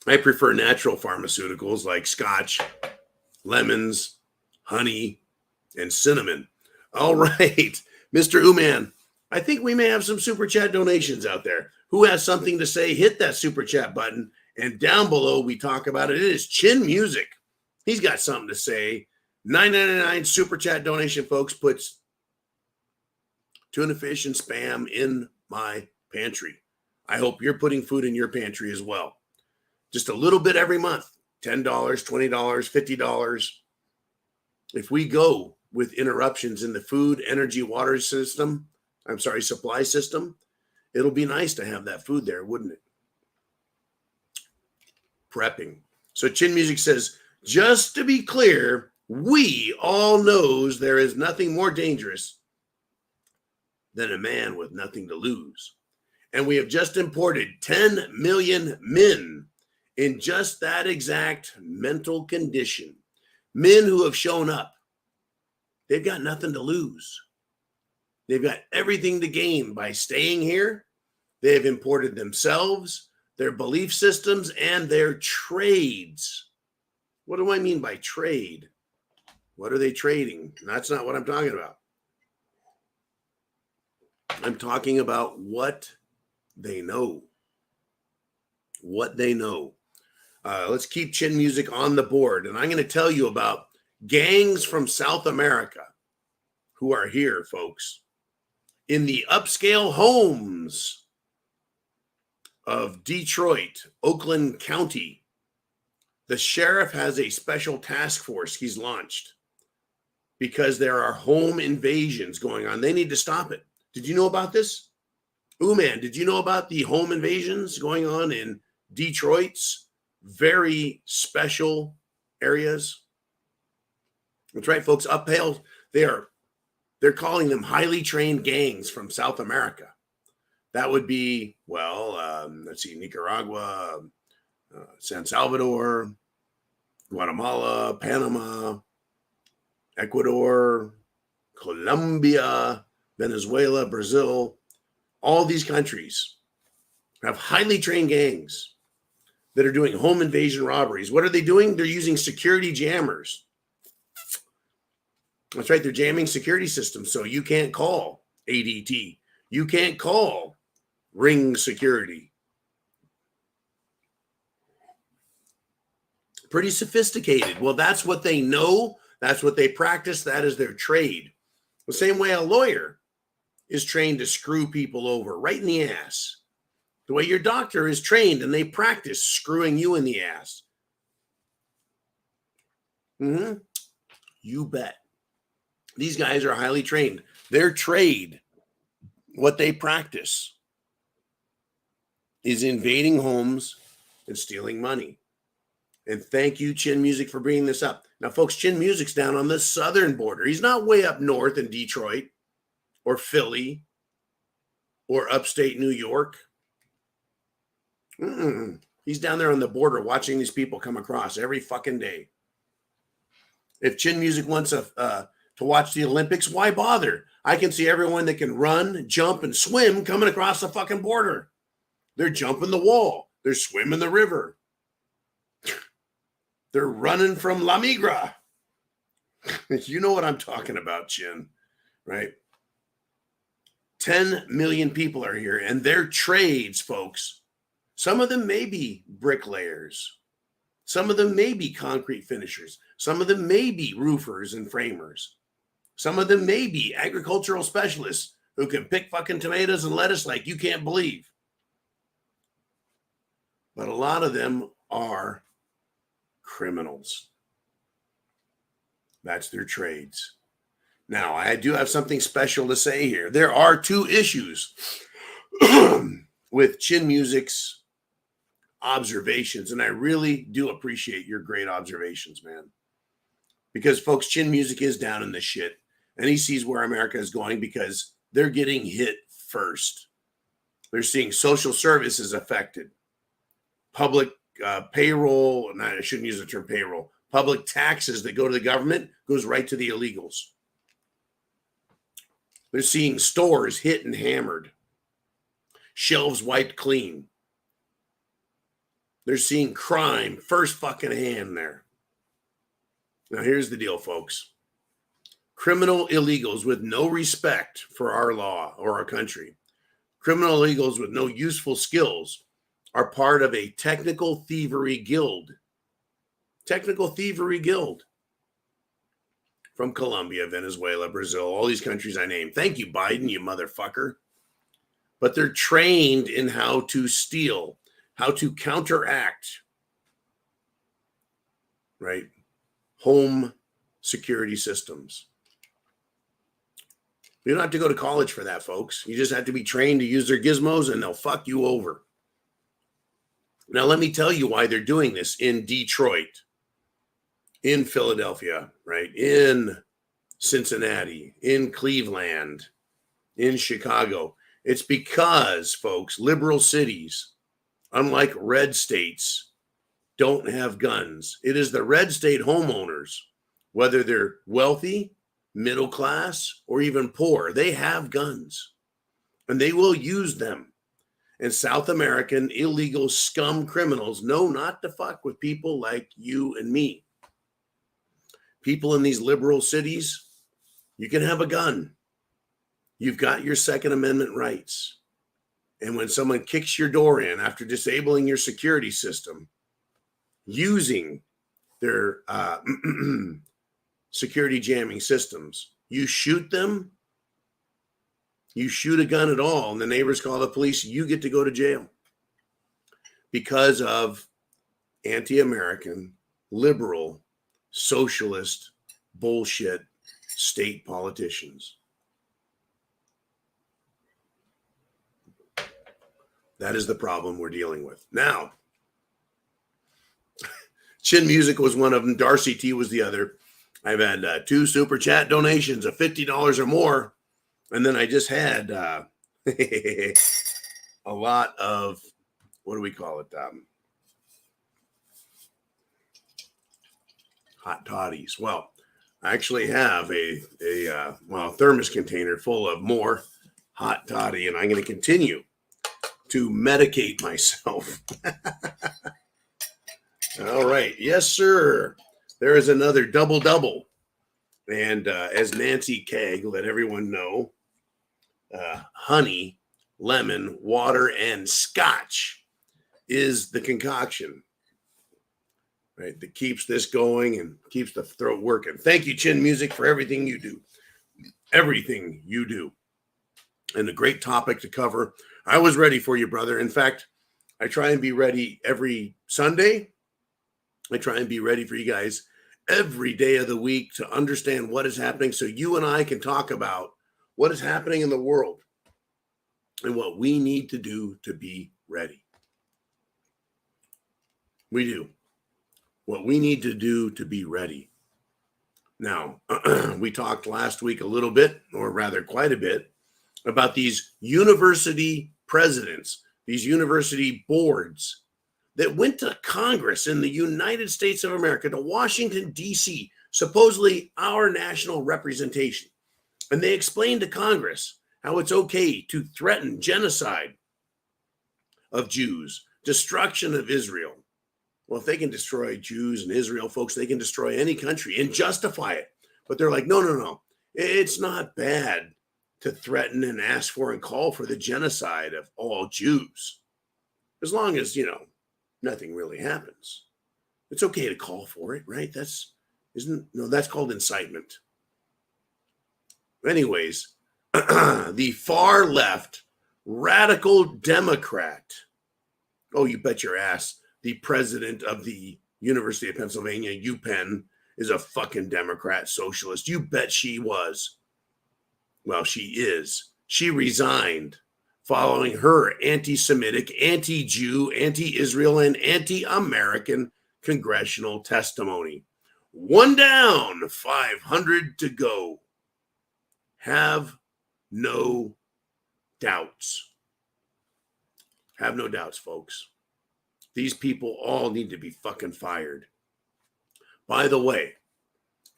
I prefer natural pharmaceuticals like scotch, lemons, honey, and cinnamon. All right, Mr. Uman, I think we may have some super chat donations out there. Who has something to say? Hit that super chat button. And down below, we talk about it. It is Chin Music. He's got something to say. $9.99 super chat donation, folks, puts tuna fish and spam in my pantry. I hope you're putting food in your pantry as well. Just a little bit every month. $10, $20, $50. If we go with interruptions in the food, energy, water system, supply system, it'll be nice to have that food there, wouldn't it? Prepping. So Chin Music says, just to be clear, we all knows there is nothing more dangerous than a man with nothing to lose. And we have just imported 10 million men in just that exact mental condition. Men who have shown up. They've got nothing to lose. They've got everything to gain by staying here. They have imported themselves, their belief systems, and their trades. What do I mean by trade? What are they trading? That's not what I'm talking about. I'm talking about what they know. What they know. Let's keep Chin Music on the board. And I'm going to tell you about gangs from South America who are here, folks, in the upscale homes of Detroit, Oakland County. The sheriff has a special task force he's launched because there are home invasions going on. They need to stop it. Did you know about this? Ooh, man, did you know about the home invasions going on in Detroit's very special areas? That's right, folks. Uphale, they're calling them highly trained gangs from South America. That would be, well, let's see, Nicaragua, San Salvador, Guatemala, Panama, Ecuador, Colombia, Venezuela, Brazil. All these countries have highly trained gangs that are doing home invasion robberies. What are they doing? They're using security jammers. That's right. They're jamming security systems. So you can't call ADT. You can't call Ring Security. Pretty sophisticated. Well, that's what they know. That's what they practice. That is their trade. The same way a lawyer is trained to screw people over right in the ass. The way your doctor is trained and they practice screwing you in the ass. You bet. These guys are highly trained. Their trade, what they practice, is invading homes and stealing money. And thank you, Chin Music, for bringing this up. Now, folks, Chin Music's down on the southern border. He's not way up north in Detroit or Philly or upstate New York. He's down there on the border watching these people come across every fucking day. If Chin Music wants to watch the Olympics, why bother? I can see everyone that can run, jump, and swim coming across the fucking border. They're jumping the wall. They're swimming the river. They're running from La Migra. You know what I'm talking about, Chin, right? 10 million people are here, and their trades, folks, some of them may be bricklayers. Some of them may be concrete finishers. Some of them may be roofers and framers. Some of them may be agricultural specialists who can pick fucking tomatoes and lettuce like you can't believe. But a lot of them are criminals. That's their trades. Now, I do have something special to say here. There are two issues with Chin Music's observations, and I really do appreciate your great observations, man. Because, folks, Chin Music is down in the shit, and he sees where America is going because they're getting hit first. They're seeing social services affected. Public payroll, I shouldn't use the term payroll, public taxes that go to the government goes right to the illegals. They're seeing stores hit and hammered, shelves wiped clean. They're seeing crime first fucking hand there. Now, here's the deal, folks. Criminal illegals with no respect for our law or our country, criminal illegals with no useful skills are part of a technical thievery guild. Technical thievery guild. From Colombia, Venezuela, Brazil, all these countries I named. Thank you, Biden, you motherfucker. But they're trained in how to steal, how to counteract, right? Home security systems. You don't have to go to college for that, folks. You just have to be trained to use their gizmos and they'll fuck you over. Now, let me tell you why they're doing this in Detroit, in Philadelphia, right? In Cincinnati, in Cleveland, in Chicago. It's because, folks, liberal cities, unlike red states, don't have guns. It is the red state homeowners, whether they're wealthy, middle class, or even poor, they have guns and they will use them. And South American illegal scum criminals know not to fuck with people like you and me. People in these liberal cities, you can have a gun. You've got your Second Amendment rights. And when someone kicks your door in after disabling your security system, using their security jamming systems, you shoot them, you shoot a gun at all, and the neighbors call the police, you get to go to jail because of anti-American, liberal, socialist bullshit state politicians. That is the problem we're dealing with. Now, Chin Music was one of them. Darcy T was the other. I've had 2 super chat donations of $50 or more. And then I just had a lot of, what do we call it? Hot toddies. Well, I actually have a thermos container full of more hot toddy, and I'm going to continue to medicate myself. All right. Yes, sir. There is another double. And as Nancy Keg let everyone know, honey, lemon, water, and scotch is the concoction, right, that keeps this going and keeps the throat working. Thank you, Chin Music, for everything you do. Everything you do. And a great topic to cover. I was ready for you, brother. In fact, I try and be ready every Sunday. I try and be ready for you guys every day of the week to understand what is happening so you and I can talk about what is happening in the world and what we need to do to be ready. We do what we need to do to be ready. Now, we talked last week a little bit, or rather quite a bit, about these university presidents, these university boards that went to Congress in the United States of America, to Washington, D.C., supposedly our national representation. And they explained to Congress how it's okay to threaten genocide of Jews, destruction of Israel. Well, if they can destroy Jews and Israel, folks, they can destroy any country and justify it. But they're like, no. It's not bad to threaten and ask for and call for the genocide of all Jews. As long as, nothing really happens. It's okay to call for it, right? That's called incitement. Anyways, the far left radical Democrat, oh, you bet your ass, the president of the University of Pennsylvania, UPenn, is a fucking Democrat socialist. You bet she was. Well, she is. She resigned following her anti-Semitic, anti-Jew, anti-Israel, and anti-American congressional testimony. 1 down, 500 to go. Have no doubts. Have no doubts, folks. These people all need to be fucking fired. By the way,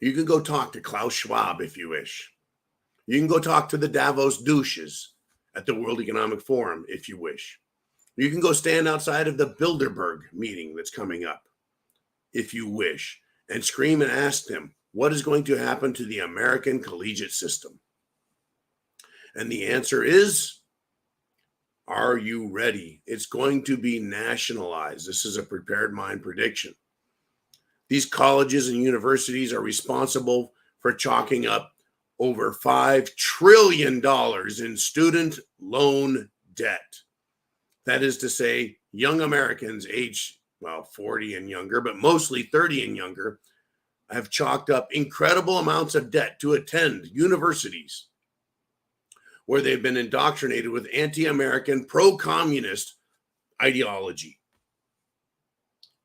you can go talk to Klaus Schwab if you wish. You can go talk to the Davos douches at the World Economic Forum if you wish. You can go stand outside of the Bilderberg meeting that's coming up if you wish, and scream and ask them what is going to happen to the American collegiate system. And the answer is, are you ready? It's going to be nationalized. This is a prepared mind prediction. These colleges and universities are responsible for chalking up over $5 trillion in student loan debt. That is to say, young Americans aged, 40 and younger, but mostly 30 and younger, have chalked up incredible amounts of debt to attend universities where they've been indoctrinated with anti-American, pro-communist ideology.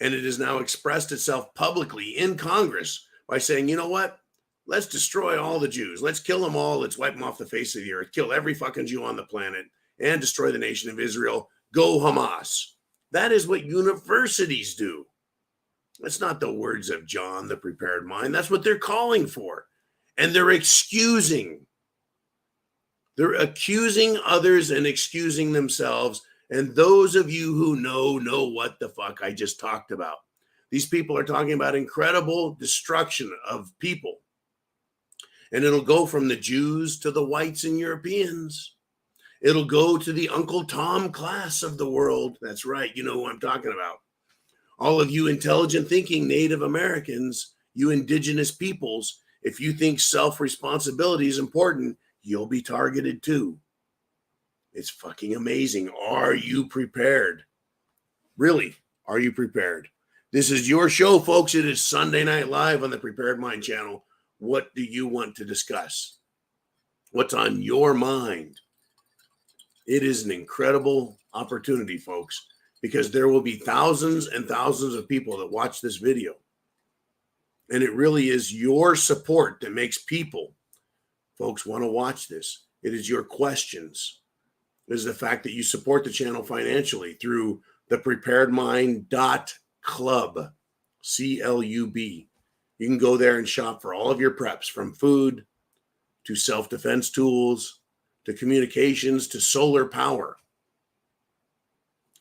And it has now expressed itself publicly in Congress by saying, you know what? Let's destroy all the Jews. Let's kill them all. Let's wipe them off the face of the earth. Kill every fucking Jew on the planet and destroy the nation of Israel. Go Hamas. That is what universities do. That's not the words of John, the prepared mind. That's what they're calling for. And they're excusing. They're accusing others and excusing themselves. And those of you who know what the fuck I just talked about. These people are talking about incredible destruction of people. And it'll go from the Jews to the whites and Europeans. It'll go to the Uncle Tom class of the world. That's right. You know who I'm talking about. All of you intelligent thinking Native Americans, you indigenous peoples, if you think self-responsibility is important, you'll be targeted too. It's fucking amazing. Are you prepared? Really, are you prepared? This is your show, folks. It is Sunday Night Live on the Prepared Mind channel. What do you want to discuss? What's on your mind? It is an incredible opportunity, folks, because there will be thousands and thousands of people that watch this video. And it really is your support that makes people, folks, want to watch this. It is your questions. It is the fact that you support the channel financially through thepreparedmind.club, C-L-U-B. You can go there and shop for all of your preps, from food to self-defense tools, to communications, to solar power,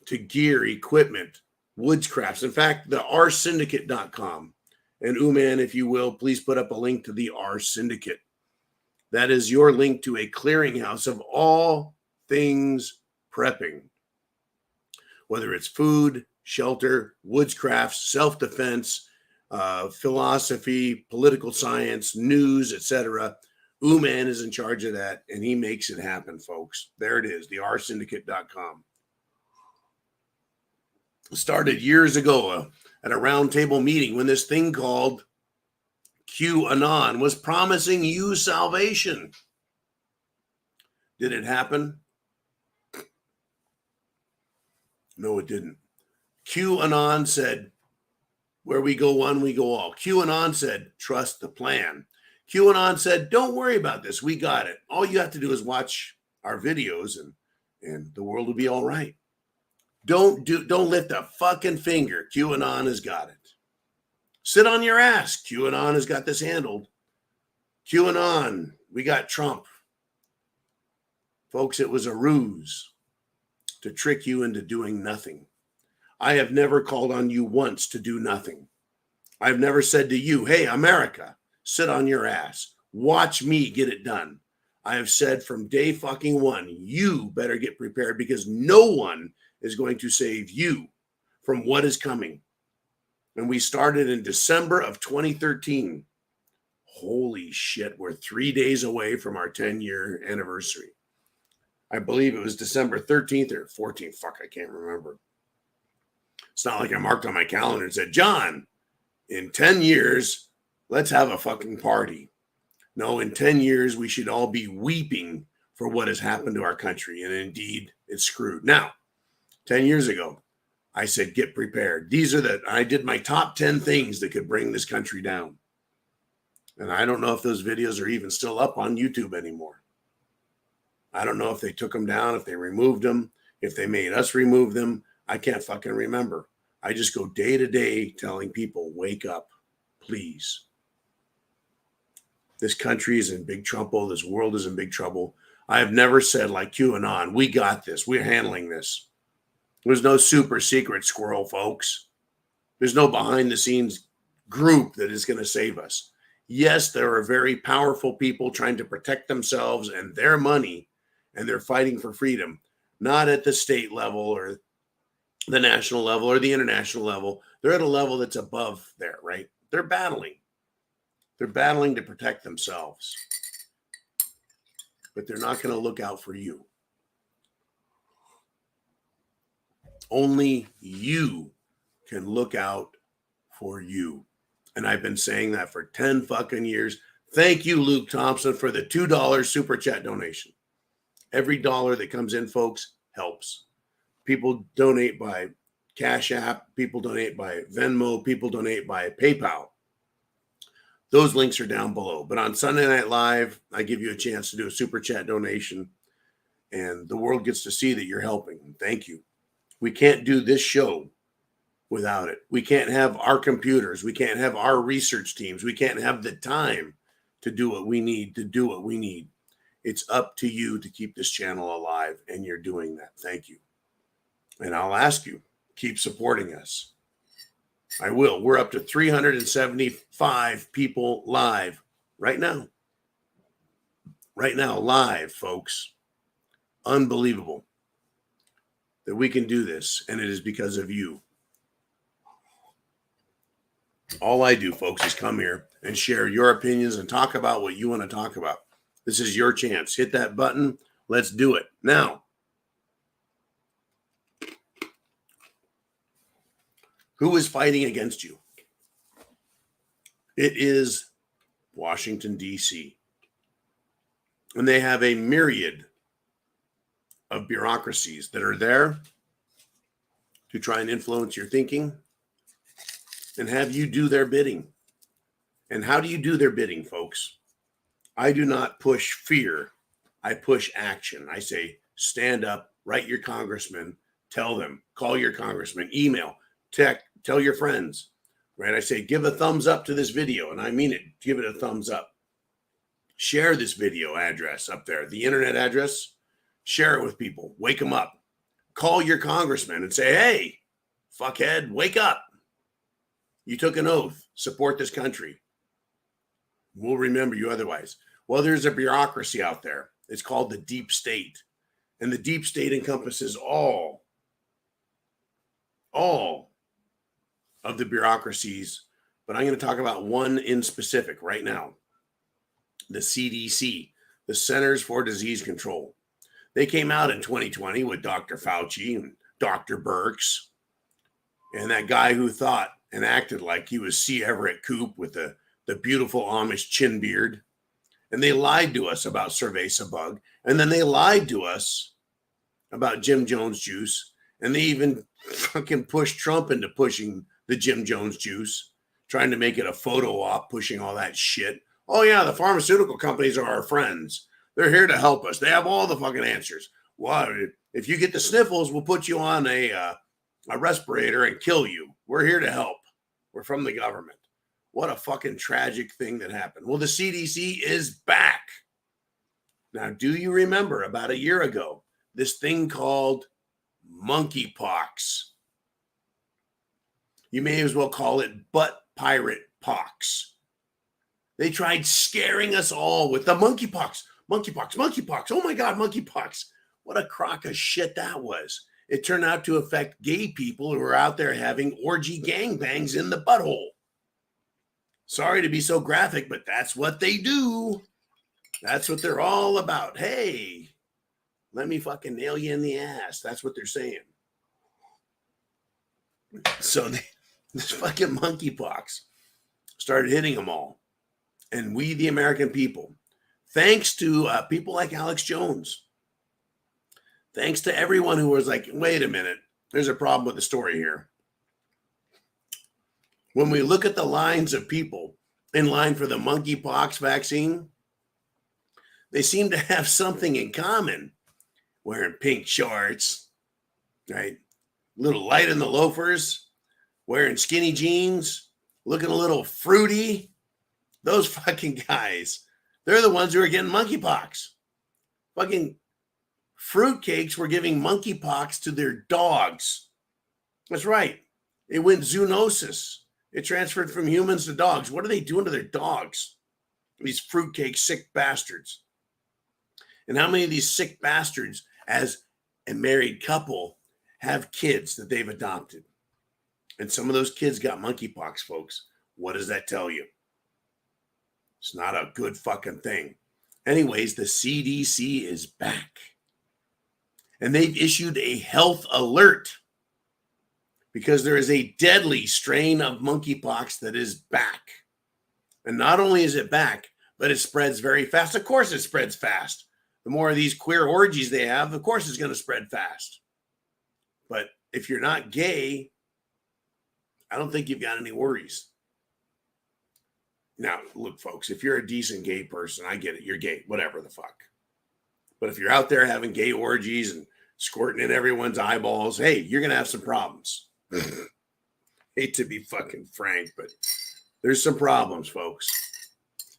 to gear, equipment, woodscrafts. In fact, the rsyndicate.com. And Uman, if you will, please put up a link to the R Syndicate. That is your link to a clearinghouse of all things prepping, whether it's food, shelter, woodscrafts, self-defense, philosophy, political science, news, etc. Uman is in charge of that, and he makes it happen, folks. There it is, the rsyndicate.com. Started years ago at a roundtable meeting when this thing called QAnon was promising you salvation. Did it happen? No, it didn't. QAnon said, where we go one, we go all. QAnon said, trust the plan. QAnon said, don't worry about this. We got it. All you have to do is watch our videos and the world will be all right. Don't lift a fucking finger. QAnon has got it. Sit on your ass. QAnon has got this handled. QAnon, we got Trump. Folks, it was a ruse to trick you into doing nothing. I have never called on you once to do nothing. I've never said to you, hey, America, sit on your ass. Watch me get it done. I have said from day fucking one, you better get prepared, because no one is going to save you from what is coming. And we started in December of 2013. Holy shit, we're 3 days away from our 10-year anniversary. I believe it was December 13th or 14th. Fuck, I can't remember. It's not like I marked on my calendar and said, John, in 10 years, let's have a fucking party. No, in 10 years, we should all be weeping for what has happened to our country. And indeed, it's screwed. Now, 10 years ago, I said, get prepared. I did my top 10 things that could bring this country down. And I don't know if those videos are even still up on YouTube anymore. I don't know if they took them down, if they removed them, if they made us remove them. I can't fucking remember. I just go day to day telling people, wake up, please. This country is in big trouble. This world is in big trouble. I have never said, like QAnon, we got this. We're handling this. There's no super secret squirrel, folks. There's no behind the scenes group that is going to save us. Yes, there are very powerful people trying to protect themselves and their money, and they're fighting for freedom, not at the state level or the national level or the international level. They're at a level that's above there, right? They're battling. They're battling to protect themselves, but they're not going to look out for you. Only you can look out for you. And I've been saying that for 10 fucking years. Thank you, Luke Thompson, for the $2 super chat donation. Every dollar that comes in, folks, helps. People donate by CashApp. People donate by Venmo. People donate by PayPal. Those links are down below. But on Sunday Night Live, I give you a chance to do a super chat donation, and the world gets to see that you're helping. Thank you. We can't do this show without it. We can't have our computers. We can't have our research teams. We can't have the time to do what we need to do what we need. It's up to you to keep this channel alive, and you're doing that. Thank you. And I'll ask you, keep supporting us. I will. We're up to 375 people live right now. Right now, live, folks. Unbelievable that we can do this, and it is because of you. All I do, folks, is come here and share your opinions and talk about what you want to talk about. This is your chance. Hit that button. Let's do it. Now, who is fighting against you? It is Washington, D.C. And they have a myriad of bureaucracies that are there to try and influence your thinking and have you do their bidding. And how do you do their bidding, folks? I do not push fear. I push action. I say, stand up, write your congressman, tell them, call your congressman, email, text, tell your friends, right? I say, give a thumbs up to this video. And I mean it. Give it a thumbs up. Share this video address up there, the internet address. Share it with people. Wake them up. Call your congressman and say, hey, fuckhead, wake up. You took an oath. Support this country. We'll remember you otherwise. Well, there's a bureaucracy out there. It's called the deep state. And the deep state encompasses all of the bureaucracies. But I'm going to talk about one in specific right now. The CDC, the Centers for Disease Control. They came out in 2020 with Dr. Fauci and Dr. Birx and that guy who thought and acted like he was C. Everett Koop with the beautiful Amish chin beard. And they lied to us about Cerveza bug. And then they lied to us about Jim Jones juice. And they even fucking pushed Trump into pushing the Jim Jones juice, trying to make it a photo op, pushing all that shit. Oh, yeah, the pharmaceutical companies are our friends. They're here to help us. They have all the fucking answers. Well, if you get the sniffles, we'll put you on a respirator and kill you. We're here to help. We're from the government. What a fucking tragic thing that happened. Well, the CDC is back. Now, do you remember about a year ago, this thing called monkeypox? You may as well call it butt pirate pox. They tried scaring us all with the monkeypox. Oh my God, monkeypox. What a crock of shit that was. It turned out to affect gay people who are out there having orgy gangbangs in the butthole. Sorry to be so graphic, but that's what they do. That's what they're all about. Hey, let me fucking nail you in the ass. That's what they're saying. So this fucking monkeypox started hitting them all. And we, the American people, thanks to people like Alex Jones, thanks to everyone who was like, wait a minute, there's a problem with the story here. When we look at the lines of people in line for the monkeypox vaccine, they seem to have something in common. Wearing pink shorts, right? A little light in the loafers, wearing skinny jeans, looking a little fruity. Those fucking guys, they're the ones who are getting monkeypox. Fucking fruitcakes were giving monkeypox to their dogs. That's right. It went zoonosis. It transferred from humans to dogs. What are they doing to their dogs? These fruitcake sick bastards. And how many of these sick bastards, as a married couple, have kids that they've adopted? And some of those kids got monkeypox, folks. What does that tell you? It's not a good fucking thing. Anyways, the CDC is back. And they've issued a health alert because there is a deadly strain of monkeypox that is back. And not only is it back, but it spreads very fast. Of course it spreads fast. The more of these queer orgies they have, of course it's going to spread fast. But if you're not gay, I don't think you've got any worries. Now, look, folks, if you're a decent gay person, I get it. You're gay, whatever the fuck. But if you're out there having gay orgies and squirting in everyone's eyeballs, hey, you're going to have some problems. Hate to be fucking frank, but there's some problems, folks.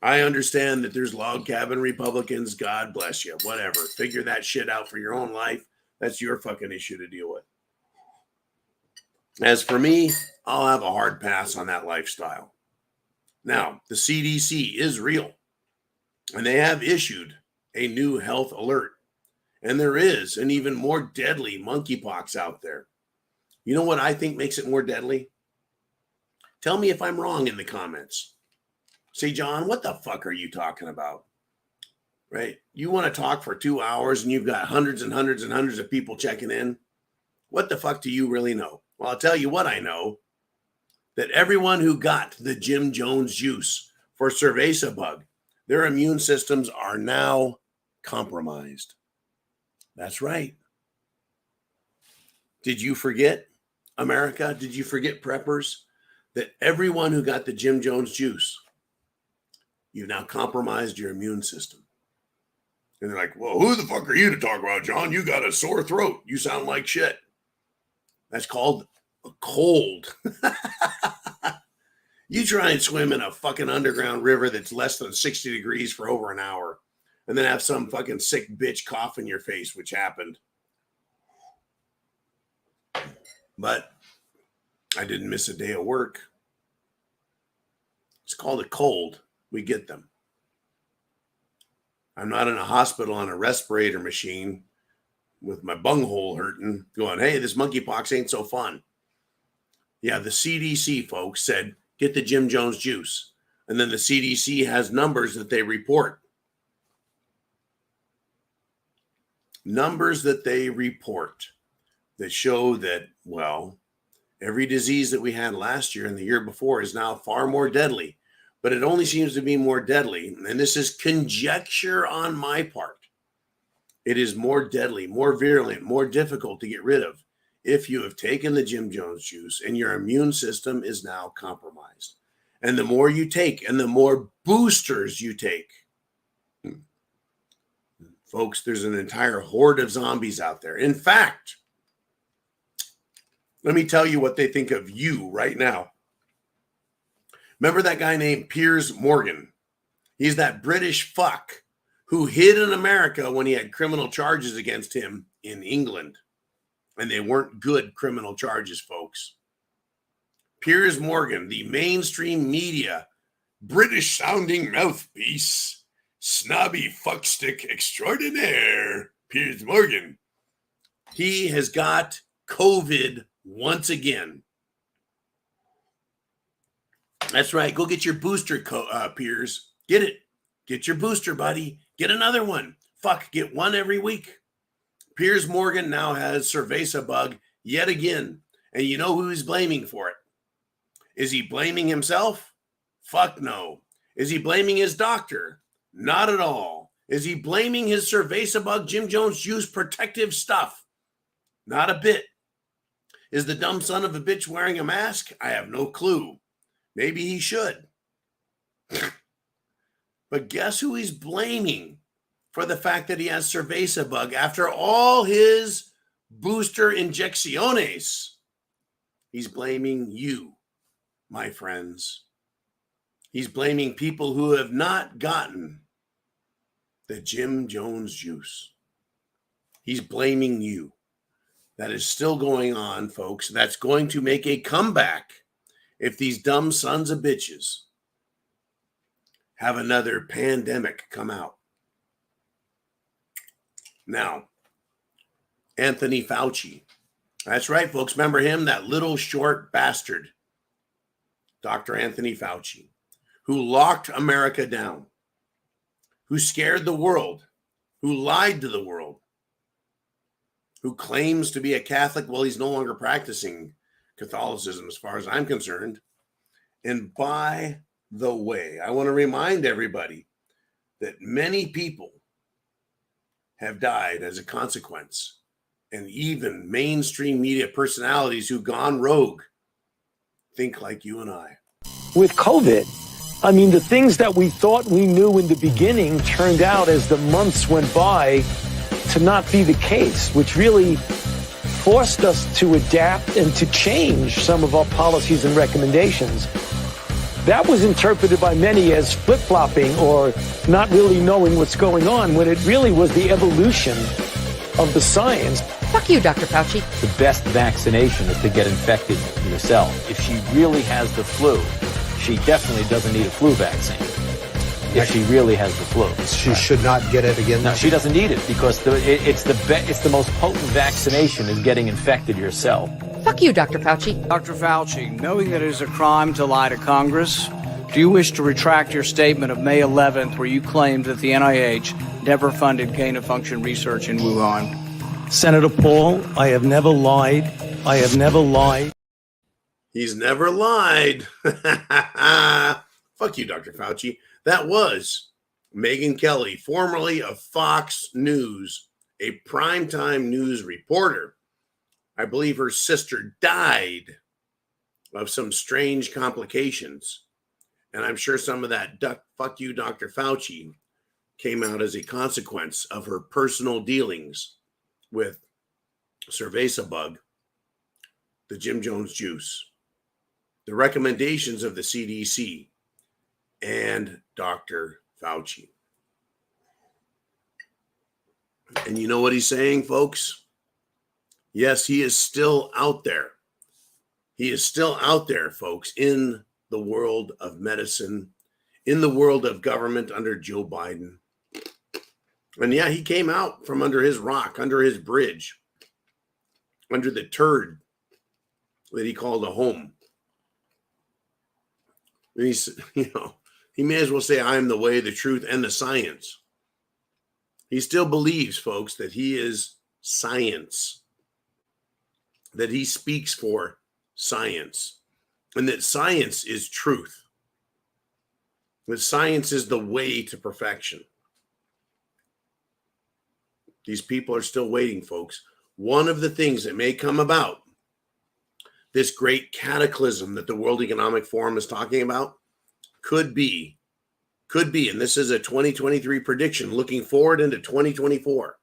I understand that there's log cabin Republicans. God bless you. Whatever. Figure that shit out for your own life. That's your fucking issue to deal with. As for me, I'll have a hard pass on that lifestyle. Now, the CDC is real, and they have issued a new health alert, and there is an even more deadly monkeypox out there. You know what I think makes it more deadly? Tell me if I'm wrong in the comments. Say, John, what the fuck are you talking about? Right? You want to talk for 2 hours and you've got hundreds and hundreds and hundreds of people checking in? What the fuck do you really know? Well, I'll tell you what I know. That everyone who got the Jim Jones juice for cerveza bug. Their immune systems are now compromised. That's right. Did you forget, America? Did you forget, preppers, that everyone who got the Jim Jones juice, you've now compromised your immune system? And they're like, well, who the fuck are you to talk about, John? You got a sore throat. You sound like shit. That's called a cold. You try and swim in a fucking underground river that's less than 60 degrees for over an hour and then have some fucking sick bitch cough in your face, which happened. But I didn't miss a day of work. It's called a cold. We get them. I'm not in a hospital on a respirator machine with my bunghole hurting going, hey, this monkeypox ain't so fun. Yeah, the CDC folks said, get the Jim Jones juice. And then the CDC has numbers that they report. Numbers that they report that show that, well, every disease that we had last year and the year before is now far more deadly. But it only seems to be more deadly. And this is conjecture on my part. It is more deadly, more virulent, more difficult to get rid of if you have taken the Jim Jones juice and your immune system is now compromised. And the more you take and the more boosters you take, folks, there's an entire horde of zombies out there. In fact, let me tell you what they think of you right now. Remember that guy named Piers Morgan? He's that British fuck who hid in America when he had criminal charges against him in England. And they weren't good criminal charges, folks. Piers Morgan, the mainstream media, British-sounding mouthpiece, snobby fuckstick extraordinaire, Piers Morgan. He has got COVID once again. That's right. Go get your booster, Piers. Get it. Get your booster, buddy. Get another one. Fuck, get one every week. Piers Morgan now has cerveza bug yet again. And you know who he's blaming for it? Is he blaming himself? Fuck no. Is he blaming his doctor? Not at all. Is he blaming his cerveza bug Jim Jones juice protective stuff? Not a bit. Is the dumb son of a bitch wearing a mask? I have no clue. Maybe he should. But guess who he's blaming for the fact that he has cerveza bug after all his booster injecciones? He's blaming you, my friends. He's blaming people who have not gotten the Jim Jones juice. He's blaming you. That is still going on, folks. That's going to make a comeback if these dumb sons of bitches have another pandemic come out. Now, Anthony Fauci. That's right, folks. Remember him? That little short bastard, Dr. Anthony Fauci, who locked America down, who scared the world, who lied to the world, who claims to be a Catholic. Well, he's no longer practicing Catholicism as far as I'm concerned. And by the way, I want to remind everybody that many people have died as a consequence, and even mainstream media personalities who've gone rogue think like you and I. With COVID, I mean, the things that we thought we knew in the beginning turned out as the months went by to not be the case, which really forced us to adapt and to change some of our policies and recommendations. That was interpreted by many as flip-flopping or not really knowing what's going on, when it really was the evolution of the science. Fuck you, Dr. Fauci. The best vaccination is to get infected yourself. If she really has the flu, she definitely doesn't need a flu vaccine. If she really has the flu, she should not get it again. No, she doesn't need it because it's the most potent vaccination is getting infected yourself. Fuck you, Dr. Fauci. Dr. Fauci, knowing that it is a crime to lie to Congress, do you wish to retract your statement of May 11th where you claimed that the NIH never funded gain-of-function research in Wuhan? Senator Paul, I have never lied. I have never lied. He's never lied. Fuck you, Dr. Fauci. That was Megyn Kelly, formerly of Fox News, a primetime news reporter. I believe her sister died of some strange complications. And I'm sure some of that fuck you, Dr. Fauci came out as a consequence of her personal dealings with cerveza bug, the Jim Jones juice, the recommendations of the CDC, and Dr. Fauci. And you know what he's saying, folks? Yes, he is still out there. He is still out there, folks, in the world of medicine, in the world of government under Joe Biden. And yeah, he came out from under his rock, under his bridge, under the turd that he called a home. And he's, he may as well say, I am the way, the truth, and the science. He still believes, folks, that he is science, that he speaks for science, and that science is truth, that science is the way to perfection. These people are still waiting, folks. One of the things that may come about, this great cataclysm that the World Economic Forum is talking about, could be, and this is a 2023 prediction looking forward into 2024.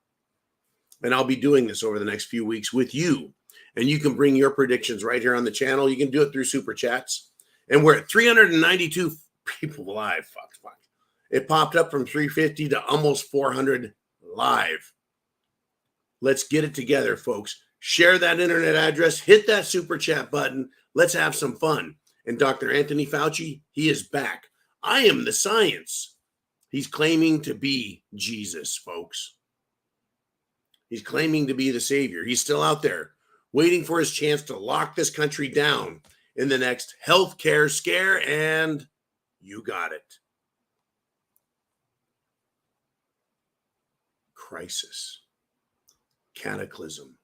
And I'll be doing this over the next few weeks with you. And you can bring your predictions right here on the channel. You can do it through Super Chats. And we're at 392 people live. Fuck. It popped up from 350 to almost 400 live. Let's get it together, folks. Share that internet address. Hit that Super Chat button. Let's have some fun. And Dr. Anthony Fauci, he is back. I am the science. He's claiming to be Jesus, folks. He's claiming to be the savior. He's still out there waiting for his chance to lock this country down in the next healthcare scare, and you got it. Crisis, cataclysm,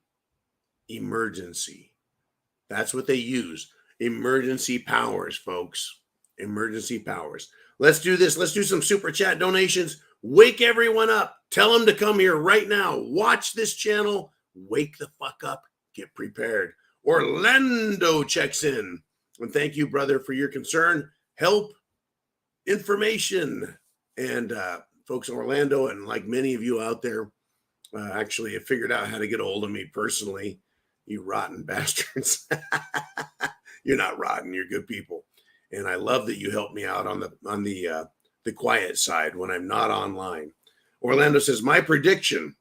emergency. That's what they use. Emergency powers, folks. Emergency powers. Let's do this. Let's do some Super Chat donations. Wake everyone up. Tell them to come here right now. Watch this channel. Wake the fuck up. Get prepared. Orlando checks in. And thank you, brother, for your concern, help, information. And folks in Orlando, and like many of you out there, actually have figured out how to get a hold of me personally. You rotten bastards. You're not rotten. You're good people. And I love that you help me out on the quiet side when I'm not online. Orlando says, my prediction,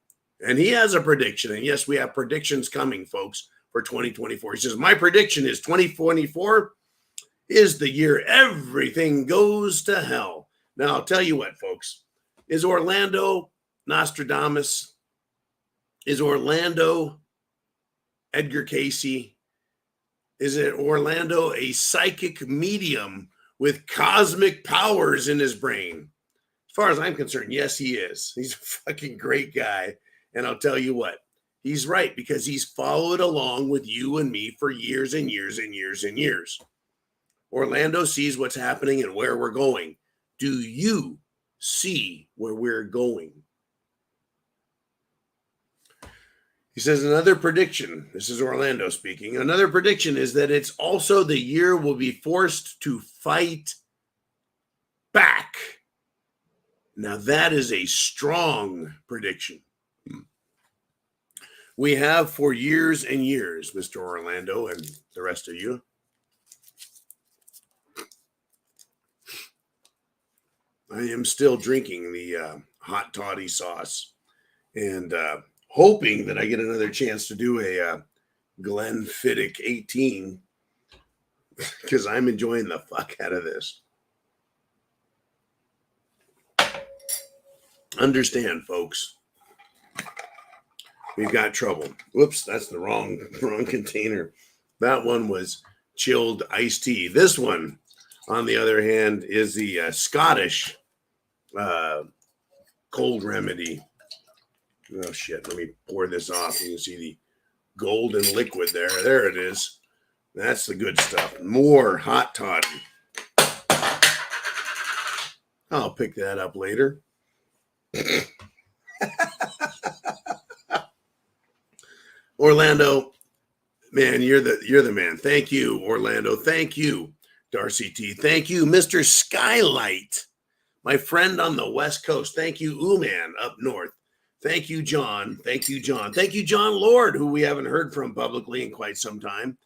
and he has a prediction. And yes, we have predictions coming, folks, for 2024. He says, my prediction is 2024 is the year everything goes to hell. Now, I'll tell you what, folks. Is Orlando Nostradamus? Is Orlando Edgar Casey? Is it Orlando a psychic medium with cosmic powers in his brain? As far as I'm concerned, yes, he is. He's a fucking great guy. And I'll tell you what, he's right, because he's followed along with you and me for years and years and years and years. Orlando sees what's happening and where we're going. Do you see where we're going? He says another prediction, this is Orlando speaking, another prediction is that it's also the year we'll be forced to fight back. Now that is a strong prediction. We have for years and years, Mr. Orlando and the rest of you, I am still drinking the hot toddy sauce and hoping that I get another chance to do a Glenfiddich 18 because I'm enjoying the fuck out of this. Understand, folks. We've got trouble. Whoops, that's the wrong container. That one was chilled iced tea. This one, on the other hand, is the Scottish cold remedy. Oh, shit. Let me pour this off. You can see the golden liquid there. There it is. That's the good stuff. More hot toddy. I'll pick that up later. Orlando, man, you're the man. Thank you, Orlando. Thank you, Darcy T. Thank you, Mr. Skylight, my friend on the West Coast. Thank you, Ooman up north. Thank you, John. Thank you, John. Thank you, John Lord, who we haven't heard from publicly in quite some time.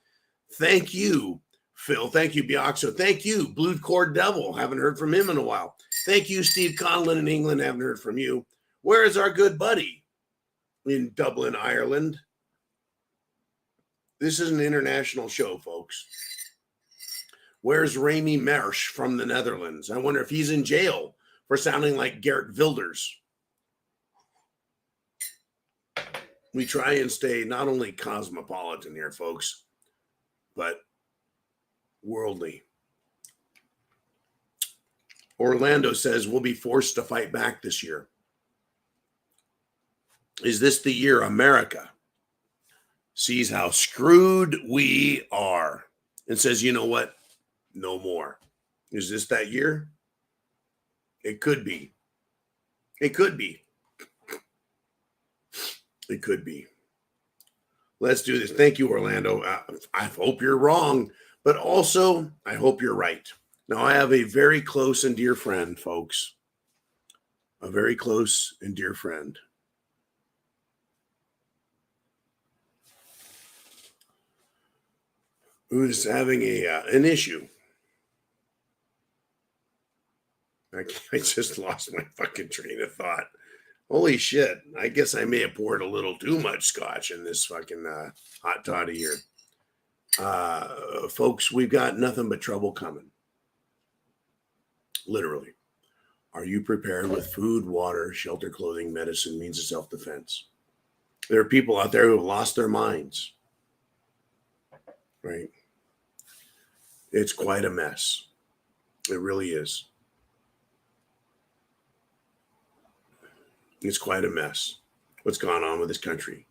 Thank you, Phil. Thank you, Bioxo. Thank you, Blue Cord Devil. Haven't heard from him in a while. Thank you, Steve Conlon in England. Haven't heard from you. Where is our good buddy in Dublin, Ireland? This is an international show, folks. Where's Remy Mersch from the Netherlands? I wonder if he's in jail for sounding like Geert Wilders. We try and stay not only cosmopolitan here, folks, but worldly. Orlando says we'll be forced to fight back this year. Is this the year America sees how screwed we are and says, you know what? No more. Is this that year? It could be. It could be. It could be. Let's do this. Thank you, Orlando. I hope you're wrong, but also I hope you're right. Now, I have a very close and dear friend, folks. A very close and dear friend. Who's having an issue. I just lost my fucking train of thought. Holy shit. I guess I may have poured a little too much scotch in this fucking hot toddy here. Folks, we've got nothing but trouble coming. Literally. Are you prepared with food, water, shelter, clothing, medicine, means of self-defense? There are people out there who have lost their minds. Right? It's quite a mess. It really is. It's quite a mess. What's gone on with this country?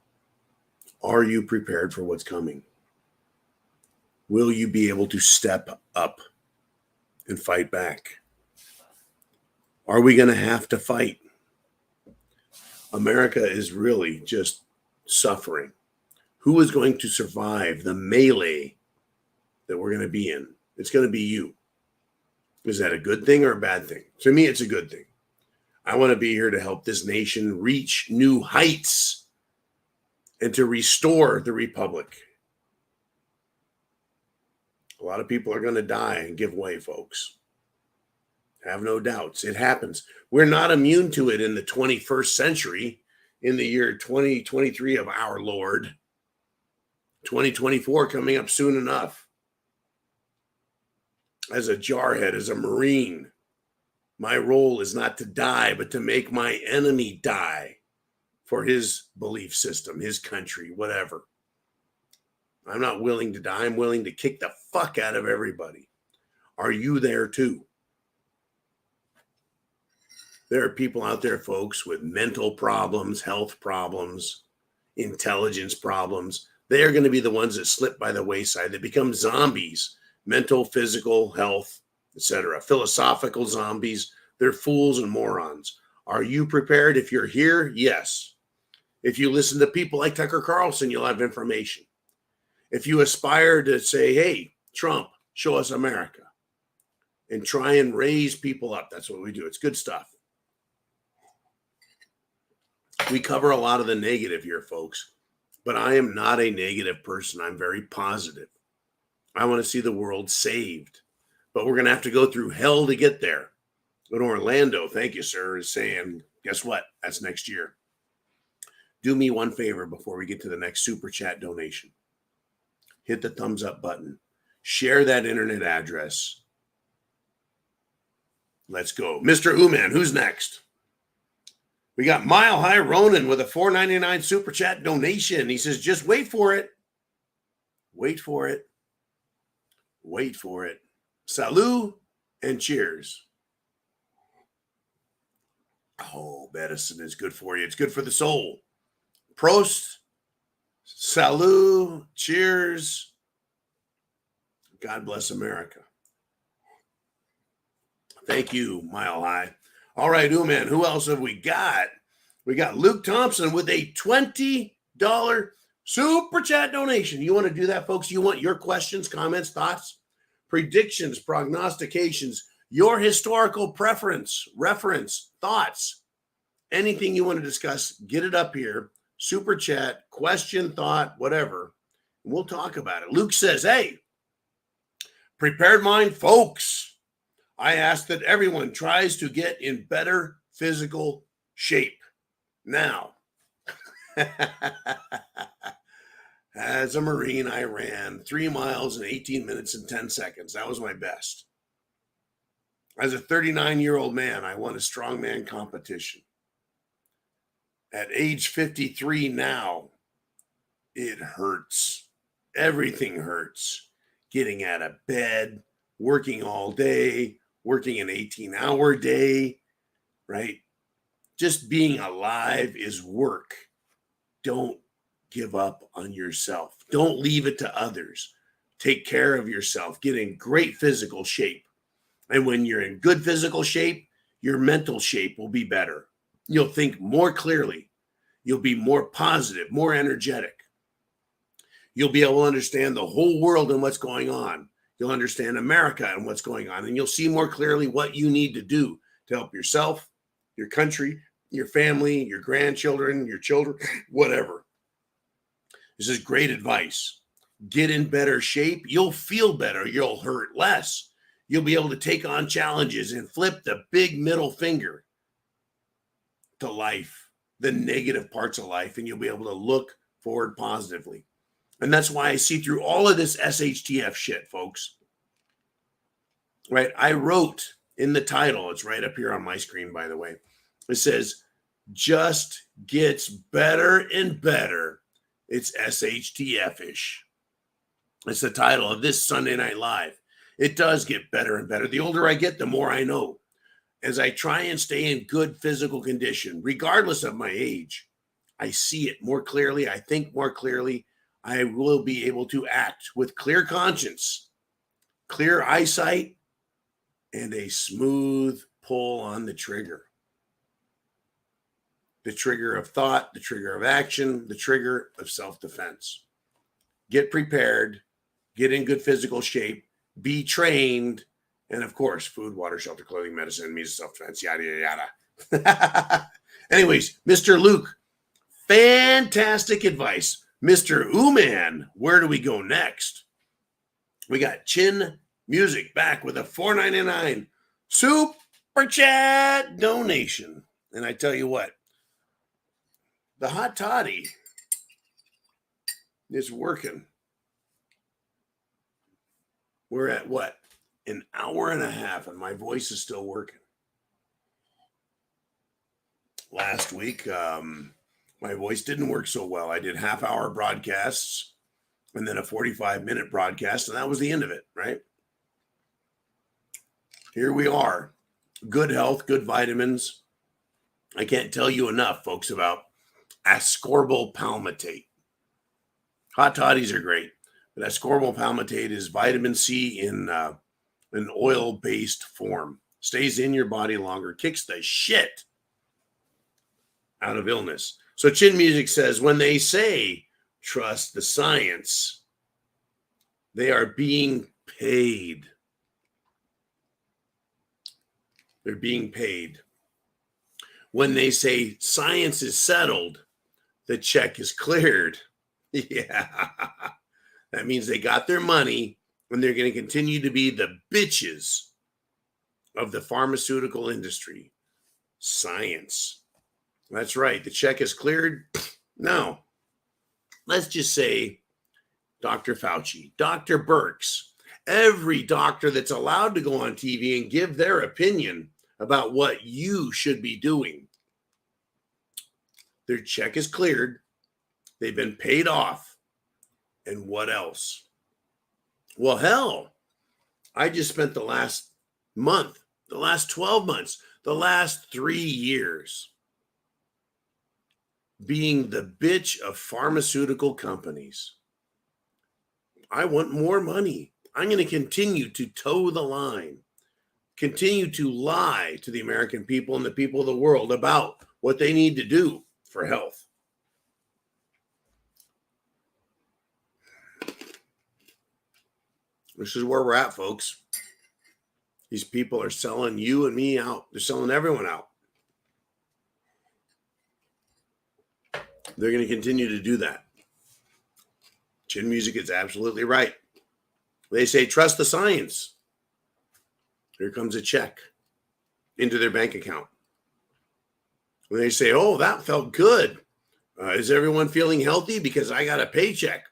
Are you prepared for what's coming? Will you be able to step up and fight back? Are we going to have to fight? America is really just suffering. Who is going to survive the melee that we're going to be in? It's going to be you. Is that a good thing or a bad thing? To me, it's a good thing. I want to be here to help this nation reach new heights and to restore the republic. A lot of people are going to die and give way, folks. Have no doubts. It happens. We're not immune to it in the 21st century, in the year 2023 of our Lord. 2024 coming up soon enough. As a jarhead, as a Marine, my role is not to die, but to make my enemy die for his belief system, his country, whatever. I'm not willing to die. I'm willing to kick the fuck out of everybody. Are you there too? There are people out there, folks, with mental problems, health problems, intelligence problems. They are going to be the ones that slip by the wayside, that become zombies, mental, physical, health, etc. Philosophical zombies. They're fools and morons. Are you prepared? If you're here, yes. If you listen to people like Tucker Carlson, you'll have information. If you aspire to say, hey, Trump, show us America, and try and raise people up, that's what we do. It's good stuff. We cover a lot of the negative here, folks, but I am not a negative person. I'm very positive. I want to see the world saved, but we're going to have to go through hell to get there. But Orlando, thank you, sir, is saying, guess what? That's next year. Do me one favor before we get to the next super chat donation. Hit the thumbs up button. Share that internet address. Let's go. Mr. Ooman, who's next? We got Mile High Ronan with a $4.99 super chat donation. He says, just wait for it. Wait for it. Wait for it. Salut and cheers. Oh, medicine is good for you. It's good for the soul. Prost. Salut. Cheers. God bless America. Thank you, Mile High. All right, man, who else have we got? We got Luke Thompson with a $20 super chat donation. You want to do that, folks? You want your questions, comments, thoughts, predictions, prognostications, your historical preference, reference, thoughts, anything you want to discuss, get it up here. Super chat, question, thought, whatever. We'll talk about it. Luke says, hey, prepared mind, folks. I ask that everyone tries to get in better physical shape. Now, as a Marine, I ran 3 miles in 18 minutes and 10 seconds. That was my best. As a 39-year-old man, I won a strongman competition. At age 53 now, it hurts. Everything hurts. Getting out of bed, working all day, working an 18-hour day, right? Just being alive is work. Don't give up on yourself. Don't leave it to others. Take care of yourself. Get in great physical shape. And when you're in good physical shape, your mental shape will be better. You'll think more clearly. You'll be more positive, more energetic. You'll be able to understand the whole world and what's going on. You'll understand America and what's going on. And you'll see more clearly what you need to do to help yourself, your country, your family, your grandchildren, your children, whatever. This is great advice. Get in better shape. You'll feel better. You'll hurt less. You'll be able to take on challenges and flip the big middle finger to life, the negative parts of life, and you'll be able to look forward positively. And that's why I see through all of this SHTF shit, folks. Right? I wrote in the title, it's right up here on my screen, by the way. It says, just gets better and better. It's SHTF-ish. It's the title of this Sunday Night Live. It does get better and better. The older I get, the more I know. As I try and stay in good physical condition, regardless of my age, I see it more clearly. I think more clearly. I will be able to act with clear conscience, clear eyesight, and a smooth pull on the trigger. The trigger of thought, the trigger of action, the trigger of self-defense. Get prepared, get in good physical shape, be trained, and of course, food, water, shelter, clothing, medicine, means self-defense, yada, yada, yada. Anyways, Mr. Luke, fantastic advice. Mr. Ooman, where do we go next? We got Chin Music back with a $4.99 super chat donation. And I tell you what, the hot toddy is working. We're at what? An hour and a half, and my voice is still working. Last week, my voice didn't work so well. I did half-hour broadcasts and then a 45-minute broadcast, and that was the end of it, right? Here we are. Good health, good vitamins. I can't tell you enough, folks, about ascorbyl palmitate. Hot toddies are great, but ascorbyl palmitate is vitamin C in an oil-based form. Stays in your body longer, kicks the shit out of illness. So Chin Music says, when they say trust the science, they are being paid. They're being paid. When they say science is settled, the check is cleared. Yeah. That means they got their money and they're going to continue to be the bitches of the pharmaceutical industry. Science. That's right. The check is cleared. Now, let's just say Dr. Fauci, Dr. Birx, every doctor that's allowed to go on TV and give their opinion about what you should be doing. Their check is cleared. They've been paid off. And what else? Well, hell, I just spent the last month, the last 12 months, the last 3 years being the bitch of pharmaceutical companies. I want more money. I'm going to continue to toe the line. continue to lie to the American people and the people of the world about what they need to do for health. This is where we're at, folks. These people are selling you and me out. They're selling everyone out. They're going to continue to do that. Chin Music is absolutely right. They say, trust the science. Here comes a check into their bank account. When they say, oh, that felt good. Is everyone feeling healthy? Because I got a paycheck.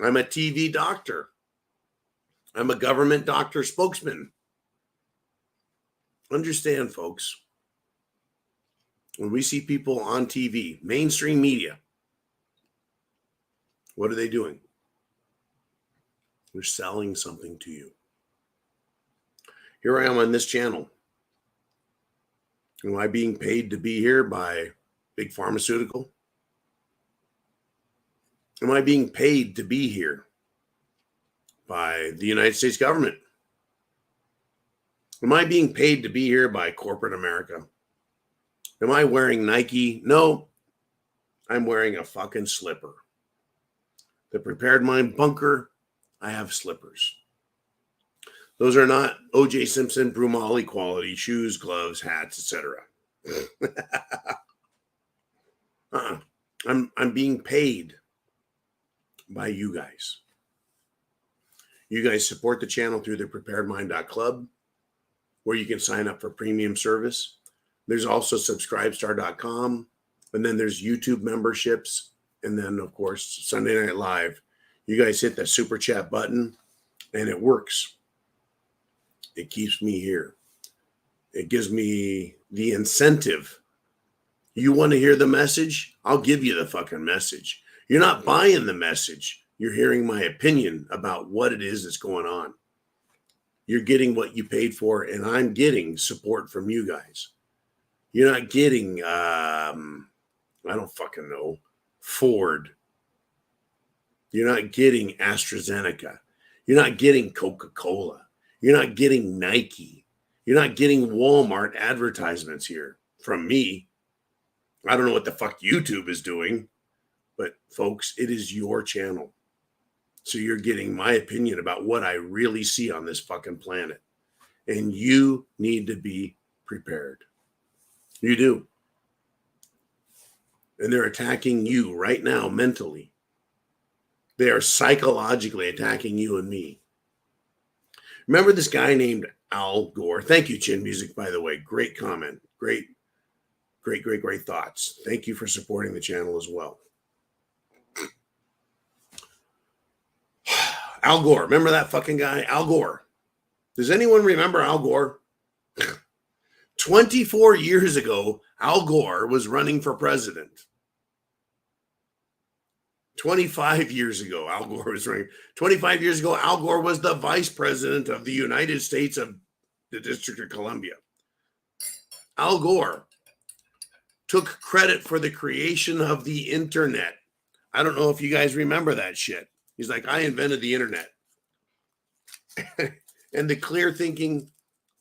I'm a TV doctor. I'm a government doctor spokesman. Understand, folks, when we see people on TV, mainstream media, what are they doing? They're selling something to you. Here I am on this channel. Am I being paid to be here by Big Pharmaceutical? Am I being paid to be here by the United States government? Am I being paid to be here by corporate America? Am I wearing Nike? No, I'm wearing a fucking slipper. The Prepared Mind bunker, I have slippers. Those are not O.J. Simpson, Brumali quality shoes, gloves, hats, etc. I'm being paid by you guys. You guys support the channel through the preparedmind.club, where you can sign up for premium service. There's also subscribestar.com, and then there's YouTube memberships, and then of course Sunday Night Live. You guys hit the super chat button and it works. It keeps me here. It gives me the incentive. You want to hear the message? I'll give you the fucking message. You're not buying the message. You're hearing my opinion about what it is that's going on. You're getting what you paid for, and I'm getting support from you guys. You're not getting, I don't fucking know, Ford. You're not getting AstraZeneca. You're not getting Coca-Cola. You're not getting Nike. You're not getting Walmart advertisements here from me. I don't know what the fuck YouTube is doing, but folks, it is your channel. So you're getting my opinion about what I really see on this fucking planet. And you need to be prepared. You do. And they're attacking you right now mentally. They are psychologically attacking you and me. Remember this guy named Al Gore? Thank you, Chin Music, by the way. Great comment. Great thoughts. Thank you for supporting the channel as well. Al Gore. Remember that fucking guy? Al Gore. Does anyone remember Al Gore? 24 years ago, Al Gore was running for president. 25 years ago, Al Gore was running. 25 years ago, Al Gore was the vice president of the United States of the District of Columbia. Al Gore took credit for the creation of the internet. I don't know if you guys remember that shit. He's like, I invented the internet. And the clear thinking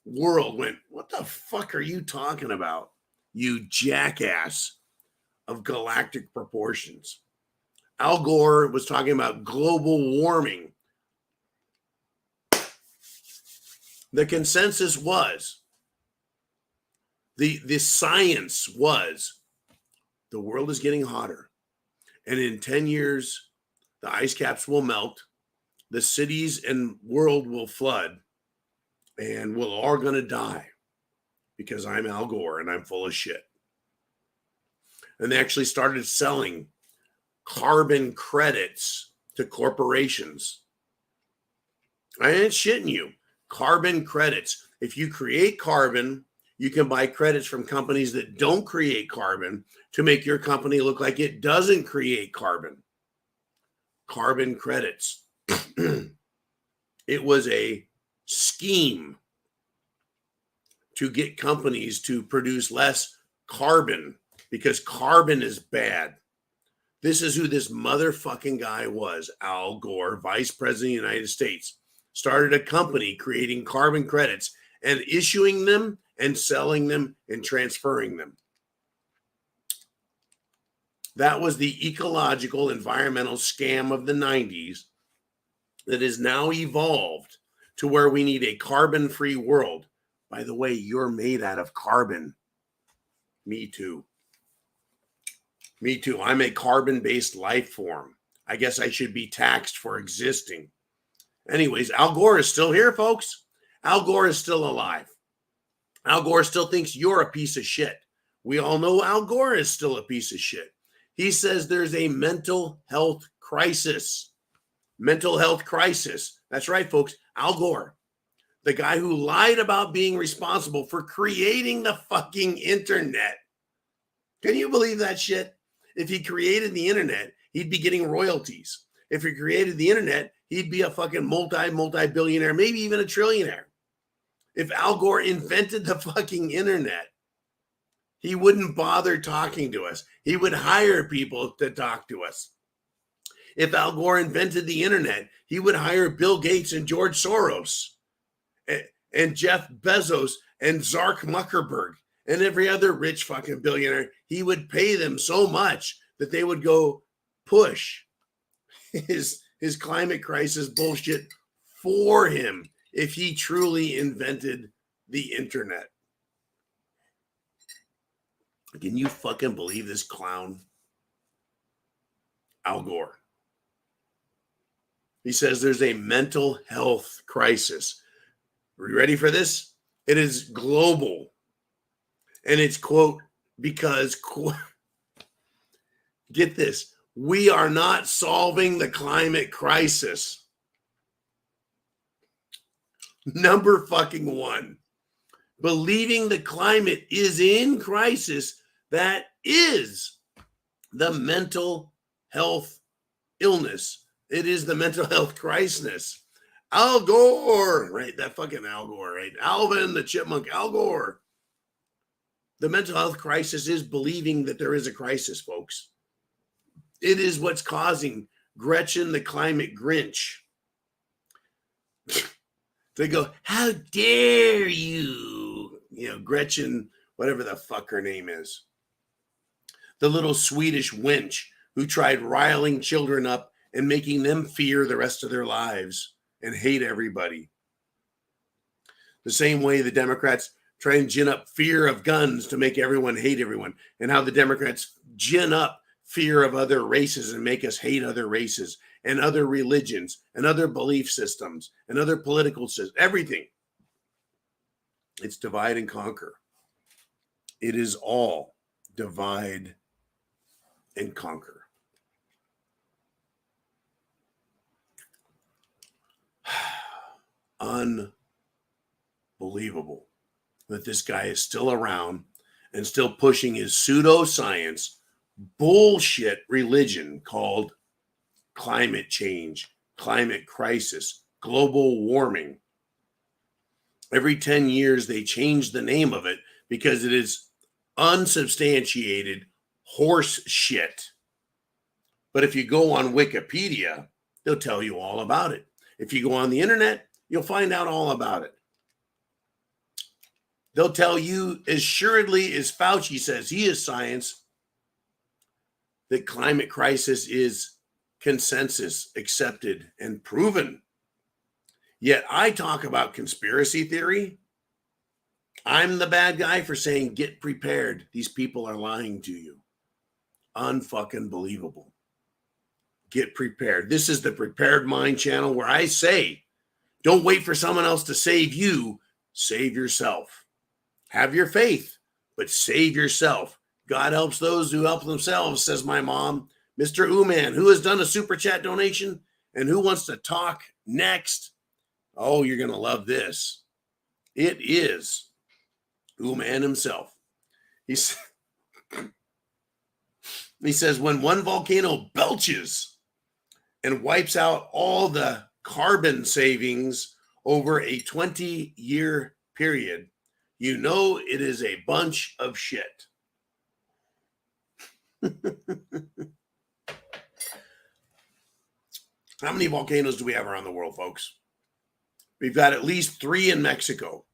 world went, what the fuck are you talking about, you jackass of galactic proportions? Al Gore was talking about global warming. The consensus was, the science was, the world is getting hotter. And in 10 years, the ice caps will melt. The cities and world will flood. And we're all going to die because I'm Al Gore and I'm full of shit. And they actually started selling carbon credits to corporations. I ain't shitting you. Carbon credits. If you create carbon, you can buy credits from companies that don't create carbon to make your company look like it doesn't create carbon. Carbon credits. It was a scheme to get companies to produce less carbon because carbon is bad. This is who this motherfucking guy was. Al Gore, Vice President of the United States, started a company creating carbon credits and issuing them and selling them and transferring them. That was the ecological environmental scam of the 90s that has now evolved to where we need a carbon-free world. By the way, you're made out of carbon. Me too. Me too. I'm a carbon-based life form. I guess I should be taxed for existing. Anyways, Al Gore is still here, folks. Al Gore is still alive. Al Gore still thinks you're a piece of shit. We all know Al Gore is still a piece of shit. He says there's a mental health crisis. Mental health crisis. That's right, folks. Al Gore, the guy who lied about being responsible for creating the fucking internet. Can you believe that shit? If he created the internet, he'd be getting royalties. If he created the internet, he'd be a fucking multi-billionaire, maybe even a trillionaire. If Al Gore invented the fucking internet, he wouldn't bother talking to us. He would hire people to talk to us. If Al Gore invented the internet, he would hire Bill Gates and George Soros and Jeff Bezos and Zark Zuckerberg and every other rich fucking billionaire. He would pay them so much that they would go push his climate crisis bullshit for him if he truly invented the internet. Can you fucking believe this clown? Al Gore. He says there's a mental health crisis. Are you ready for this? It is global. And it's, quote, because, quote, get this, we are not solving the climate crisis. Number fucking one. Believing the climate is in crisis, that is the mental health illness. It is the mental health crisis. Al Gore, right? That fucking Al Gore, right? Alvin the Chipmunk, Al Gore. The mental health crisis is believing that there is a crisis, folks. It is what's causing Gretchen the climate Grinch to go, how dare you? You know, Gretchen, whatever the fuck her name is. The little Swedish wench who tried riling children up and making them fear the rest of their lives and hate everybody. The same way the Democrats try and gin up fear of guns to make everyone hate everyone, and how the Democrats gin up fear of other races and make us hate other races and other religions and other belief systems and other political systems, everything. It's divide and conquer. It is all divide and conquer. Unbelievable that this guy is still around and still pushing his pseudoscience bullshit religion called climate change, climate crisis, global warming. Every 10 years, they change the name of it because it is unsubstantiated horse shit. But if you go on Wikipedia, they'll tell you all about it. If you go on the internet, you'll find out all about it. They'll tell you, as assuredly as Fauci says he is science, that climate crisis is consensus, accepted, and proven. Yet I talk about conspiracy theory. I'm the bad guy for saying, get prepared. These people are lying to you. Unfucking believable. Get prepared. This is the Prepared Mind channel where I say, don't wait for someone else to save you. Save yourself. Have your faith, but save yourself. God helps those who help themselves, says my mom. Mr. Uman, who has done a super chat donation and who wants to talk next? Oh, you're going to love this. It is Uman himself. He says, when one volcano belches and wipes out all the carbon savings over a 20-year period, you know it is a bunch of shit. How many volcanoes do we have around the world, folks? We've got at least 3 in Mexico.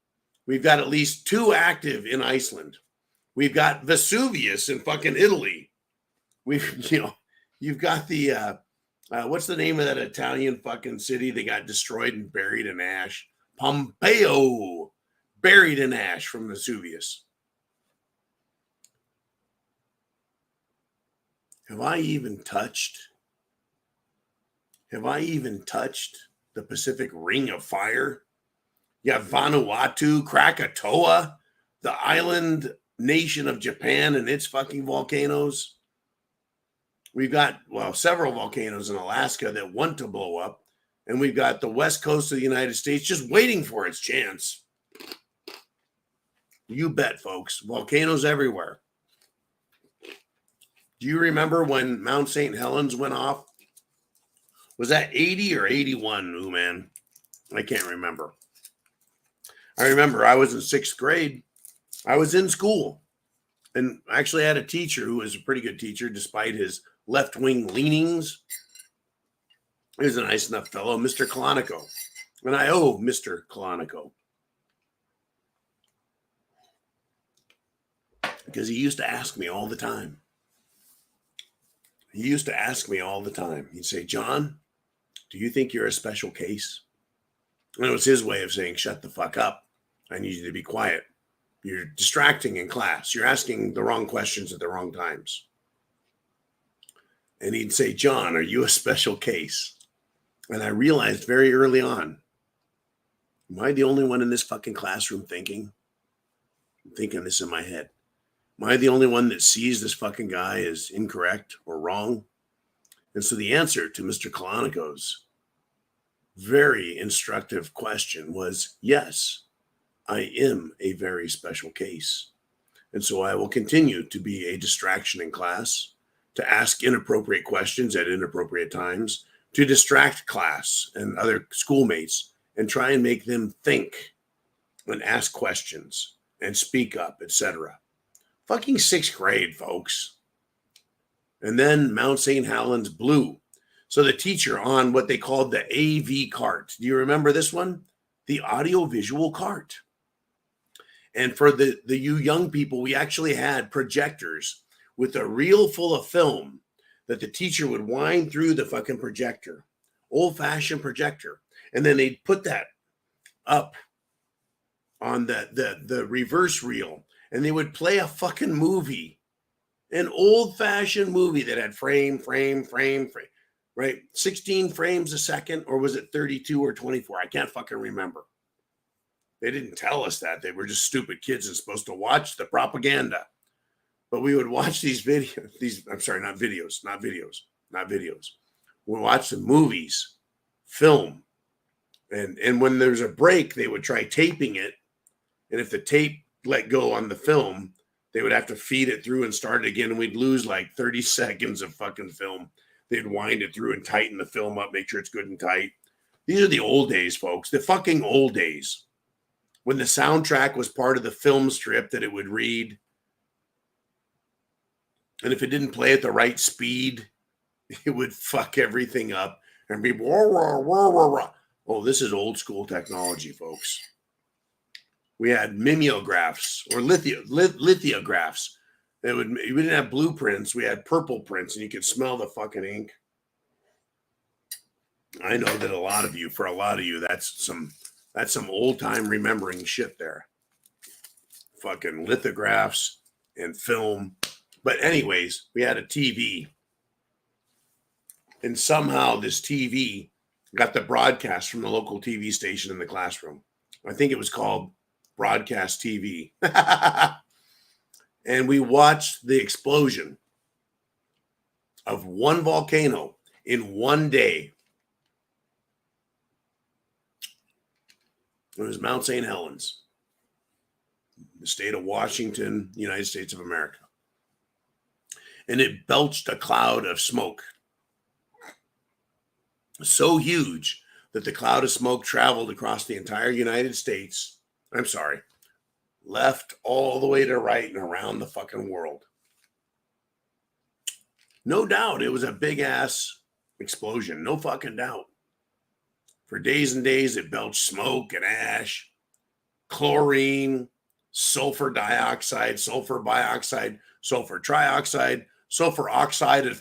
We've got at least 2 active in Iceland. We've got Vesuvius in fucking Italy. You've got the, what's the name of that Italian fucking city that got destroyed and buried in ash? Pompeo, buried in ash from Vesuvius. Have I even touched the Pacific Ring of Fire? You have Vanuatu, Krakatoa, the island nation of Japan and its fucking volcanoes. We've got, several volcanoes in Alaska that want to blow up. And we've got the west coast of the United States just waiting for its chance. You bet, folks. Volcanoes everywhere. Do you remember when Mount St. Helens went off? Was that 80 or 81, ooh, man? I can't remember. I remember I was in 6th grade. I was in school. And I actually had a teacher who was a pretty good teacher despite his left-wing leanings. He was a nice enough fellow, Mr. Kalanico. And I owe Mr. Kalanico. Because he used to ask me all the time. He'd say, John, do you think you're a special case? And it was his way of saying, shut the fuck up. I need you to be quiet. You're distracting in class. You're asking the wrong questions at the wrong times. And he'd say, John, are you a special case? And I realized very early on, am I the only one in this fucking classroom thinking? I'm thinking this in my head. Am I the only one that sees this fucking guy as incorrect or wrong? And so the answer to Mr. Kalanico's very instructive question was, yes, I am a very special case. And so I will continue to be a distraction in class, to ask inappropriate questions at inappropriate times, to distract class and other schoolmates and try and make them think and ask questions and speak up, etc. Fucking 6th grade, folks. And then Mount St. Helens blew. So the teacher on what they called the AV cart. Do you remember this one? The audiovisual cart. And for the you young people, we actually had projectors with a reel full of film that the teacher would wind through the fucking projector, old-fashioned projector. And then they'd put that up on the reverse reel, and they would play a fucking movie, an old-fashioned movie that had frame, right? 16 frames a second, or was it 32 or 24? I can't fucking remember. They didn't tell us that. They were just stupid kids and supposed to watch the propaganda. But we would watch these videos, not videos. We watch the movies, film. And when there's a break, they would try taping it. And if the tape let go on the film, they would have to feed it through and start it again. And we'd lose like 30 seconds of fucking film. They'd wind it through and tighten the film up, make sure it's good and tight. These are the old days, folks. The fucking old days. When the soundtrack was part of the film strip that it would read. And if it didn't play at the right speed, it would fuck everything up and be wah, wah, wah, wah, wah. Oh, this is old school technology, folks. We had mimeographs or lithographs. We didn't have blueprints. We had purple prints, and you could smell the fucking ink. I know that for a lot of you, that's some old time remembering shit there. Fucking lithographs and film. But anyways, we had a TV. And somehow this TV got the broadcast from the local TV station in the classroom. I think it was called Broadcast TV. And we watched the explosion of one volcano in one day. It was Mount St. Helens, the state of Washington, United States of America. And it belched a cloud of smoke. So huge that the cloud of smoke traveled across the entire United States. Left all the way to right and around the fucking world. No doubt it was a big ass explosion. No fucking doubt. For days and days, it belched smoke and ash. chlorine, sulfur dioxide, sulfur bioxide, sulfur trioxide, sulfur oxidifus,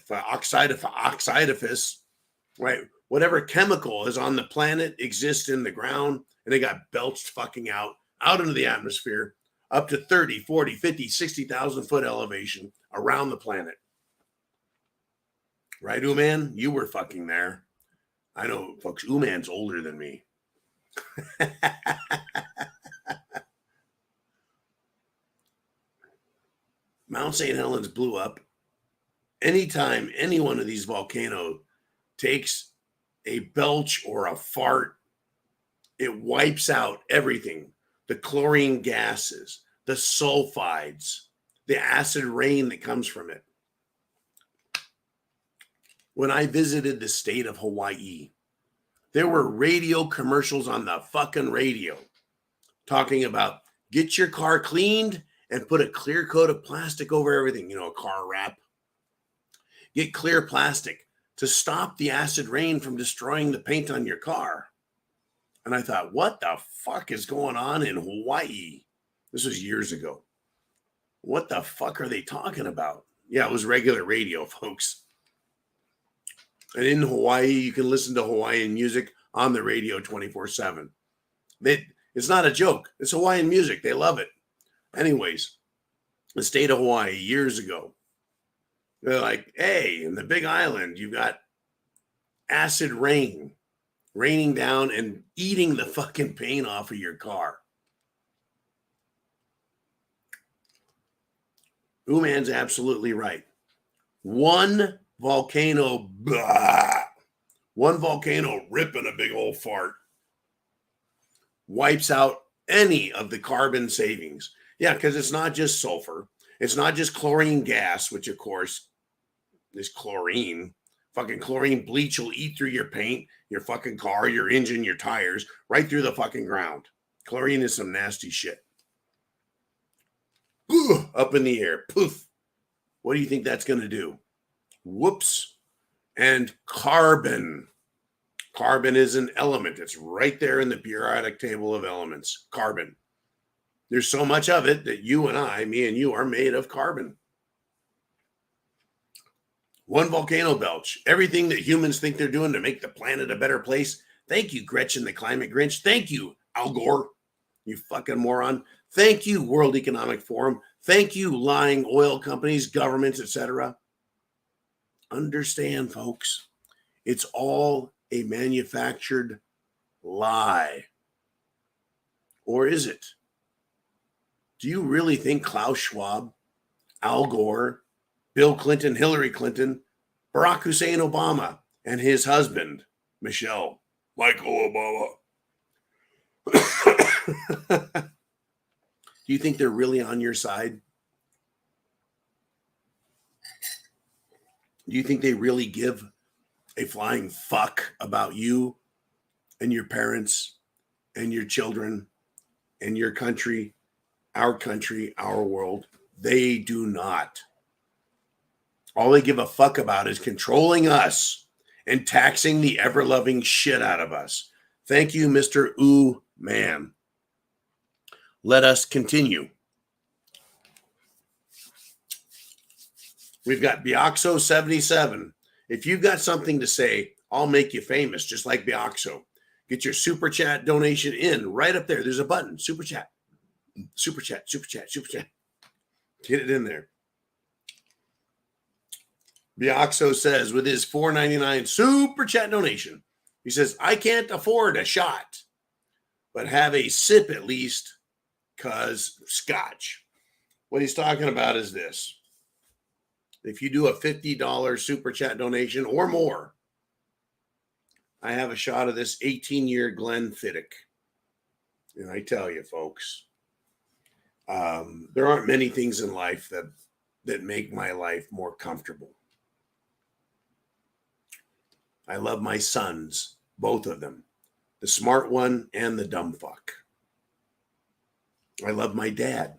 right? Whatever chemical is on the planet exists in the ground, and they got belched fucking out into the atmosphere up to 30, 40, 50, 60,000 foot elevation around the planet. Right, Uman? You were fucking there. I know, folks, Uman's older than me. Mount St. Helens blew up. Anytime any one of these volcanoes takes a belch or a fart, it wipes out everything. The chlorine gases, the sulfides, the acid rain that comes from it. When I visited the state of Hawaii, there were radio commercials on the fucking radio talking about get your car cleaned and put a clear coat of plastic over everything, a car wrap. Get clear plastic to stop the acid rain from destroying the paint on your car. And I thought, what the fuck is going on in Hawaii? This was years ago. What the fuck are they talking about? Yeah, it was regular radio, folks. And in Hawaii, you can listen to Hawaiian music on the radio 24/7. It's not a joke. It's Hawaiian music. They love it. Anyways, the state of Hawaii years ago, they're like, hey, in the Big Island, you've got acid rain raining down and eating the fucking paint off of your car. Uman's absolutely right. One volcano ripping a big old fart wipes out any of the carbon savings. Yeah, because it's not just sulfur. It's not just chlorine gas, which of course is chlorine. Fucking chlorine bleach will eat through your paint, your fucking car, your engine, your tires, right through the fucking ground. Chlorine is some nasty shit. Up in the air. Poof. What do you think that's going to do? Whoops. And carbon. Carbon is an element. It's right there in the periodic table of elements. Carbon. There's so much of it that you and I, me and you, are made of carbon. One volcano belch. Everything that humans think they're doing to make the planet a better place. Thank you, Gretchen, the climate Grinch. Thank you, Al Gore, you fucking moron. Thank you, World Economic Forum. Thank you, lying oil companies, governments, etc. Understand, folks, it's all a manufactured lie. Or is it? Do you really think Klaus Schwab, Al Gore, Bill Clinton, Hillary Clinton, Barack Hussein Obama, and his husband, Michelle, Michael Obama, do you think they're really on your side? Do you think they really give a flying fuck about you and your parents and your children and your country, our world? They do not. All they give a fuck about is controlling us and taxing the ever-loving shit out of us. Thank you, Mr. Ooh Man. Let us continue. We've got Bioxo 77. If you've got something to say, I'll make you famous, just like Bioxo. Get your super chat donation in right up there. There's a button, super chat, super chat, super chat, super chat. Get it in there. Bioxo says with his $4.99 super chat donation, he says, I can't afford a shot, but have a sip at least, because scotch. What he's talking about is this. If you do a $50 super chat donation or more, I have a shot of this 18-year Glenfiddich. And I tell you, folks, there aren't many things in life that make my life more comfortable. I love my sons, both of them, the smart one and the dumb fuck. I love my dad.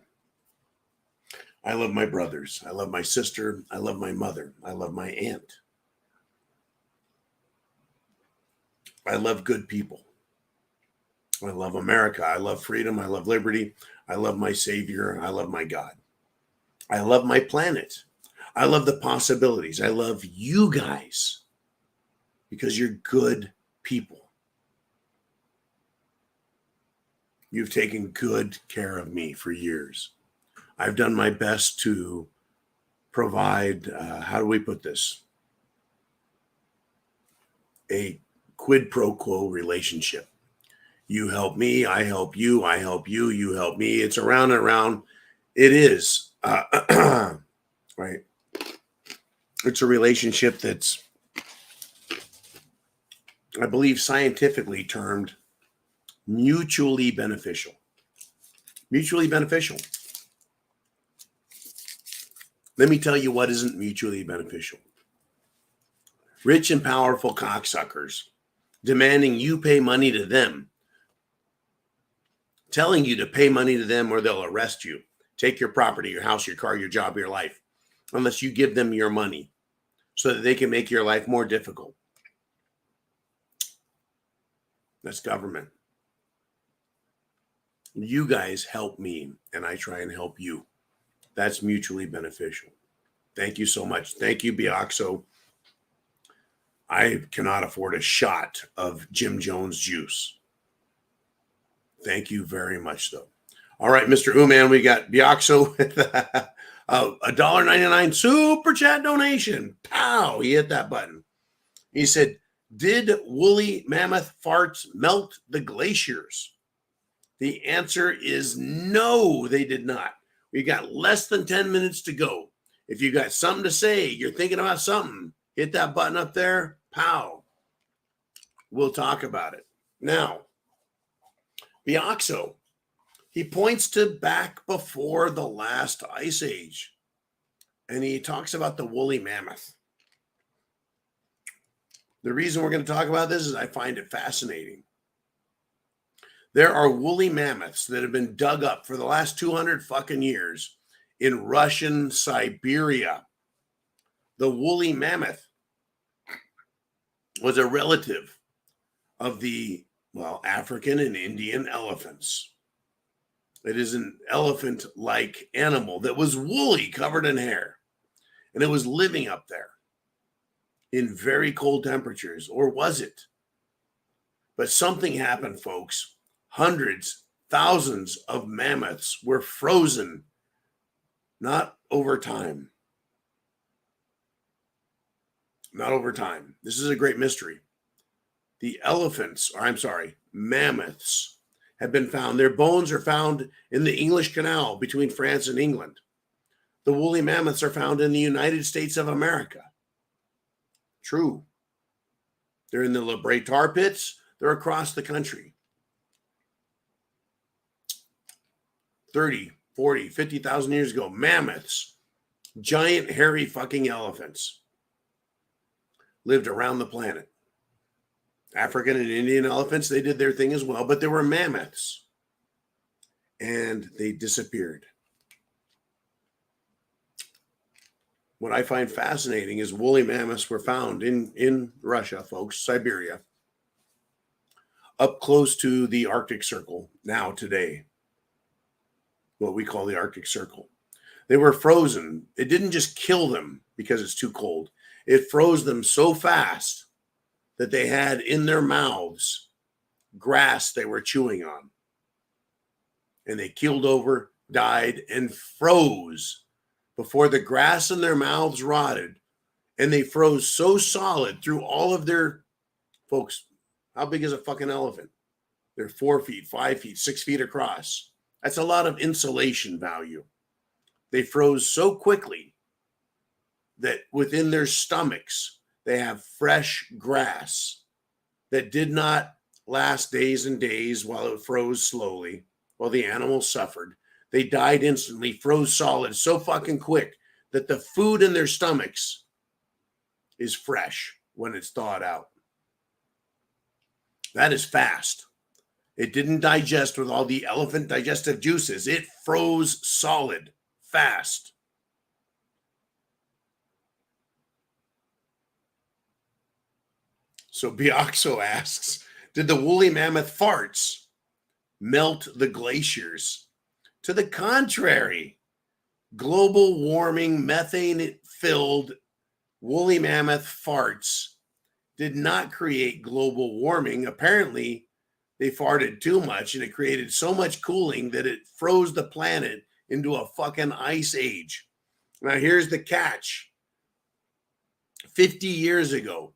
I love my brothers. I love my sister. I love my mother. I love my aunt. I love good people. I love America. I love freedom. I love liberty. I love my Savior. I love my God. I love my planet. I love the possibilities. I love you guys because you're good people. You've taken good care of me for years. I've done my best to provide, how do we put this? A quid pro quo relationship. You help me, I help you, I help you, you help me. It's around and around. It is, right? It's a relationship that's, I believe, scientifically termed mutually beneficial. Mutually beneficial. Let me tell you what isn't mutually beneficial. Rich and powerful cocksuckers demanding you pay money to them, telling you to pay money to them or they'll arrest you, take your property, your house, your car, your job, your life, unless you give them your money so that they can make your life more difficult. That's government. You guys help me, and I try and help you. That's mutually beneficial. Thank you so much. Thank you, Bioxo. I cannot afford a shot of Jim Jones juice. Thank you very much, though. All right, Mr. Uman, we got Bioxo with a $1.99 super chat donation. Pow! He hit that button. He said, did woolly mammoth farts melt the glaciers? The answer is no, they did not. We got less than 10 minutes to go. If you got something to say, you're thinking about something, hit that button up there. Pow. We'll talk about it. Now, Bioxo, he points to back before the last ice age. And he talks about the woolly mammoth. The reason we're going to talk about this is I find it fascinating. There are woolly mammoths that have been dug up for the last 200 fucking years in Russian Siberia. The woolly mammoth was a relative of the, African and Indian elephants. It is an elephant-like animal that was woolly, covered in hair. And it was living up there in very cold temperatures, or was it? But something happened, folks. Hundreds, thousands of mammoths were frozen, not over time. Not over time. This is a great mystery. The mammoths have been found. Their bones are found in the English Canal between France and England. The woolly mammoths are found in the United States of America. True. They're in the La Brea tar pits. They're across the country. 30, 40, 50,000 years ago, mammoths, giant hairy fucking elephants, lived around the planet. African and Indian elephants, they did their thing as well, but there were mammoths. And they disappeared. What I find fascinating is woolly mammoths were found in Russia, folks, Siberia, up close to the Arctic Circle now today. What we call the Arctic Circle. They were frozen. It didn't just kill them because it's too cold. It froze them so fast that they had in their mouths grass they were chewing on. And they keeled over, died, and froze before the grass in their mouths rotted. And they froze so solid through all of their, folks, how big is a fucking elephant? They're 4 feet, 5 feet, 6 feet across. That's a lot of insulation value. They froze so quickly that within their stomachs, they have fresh grass that did not last days and days while it froze slowly, while the animals suffered. They died instantly, froze solid so fucking quick that the food in their stomachs is fresh when it's thawed out. That is fast. It didn't digest with all the elephant digestive juices. It froze solid, fast. So Bioxo asks, did the woolly mammoth farts melt the glaciers. To the contrary, global warming, methane-filled woolly mammoth farts did not create global warming. Apparently, they farted too much and it created so much cooling that it froze the planet into a fucking ice age. Now, here's the catch. 50 years ago,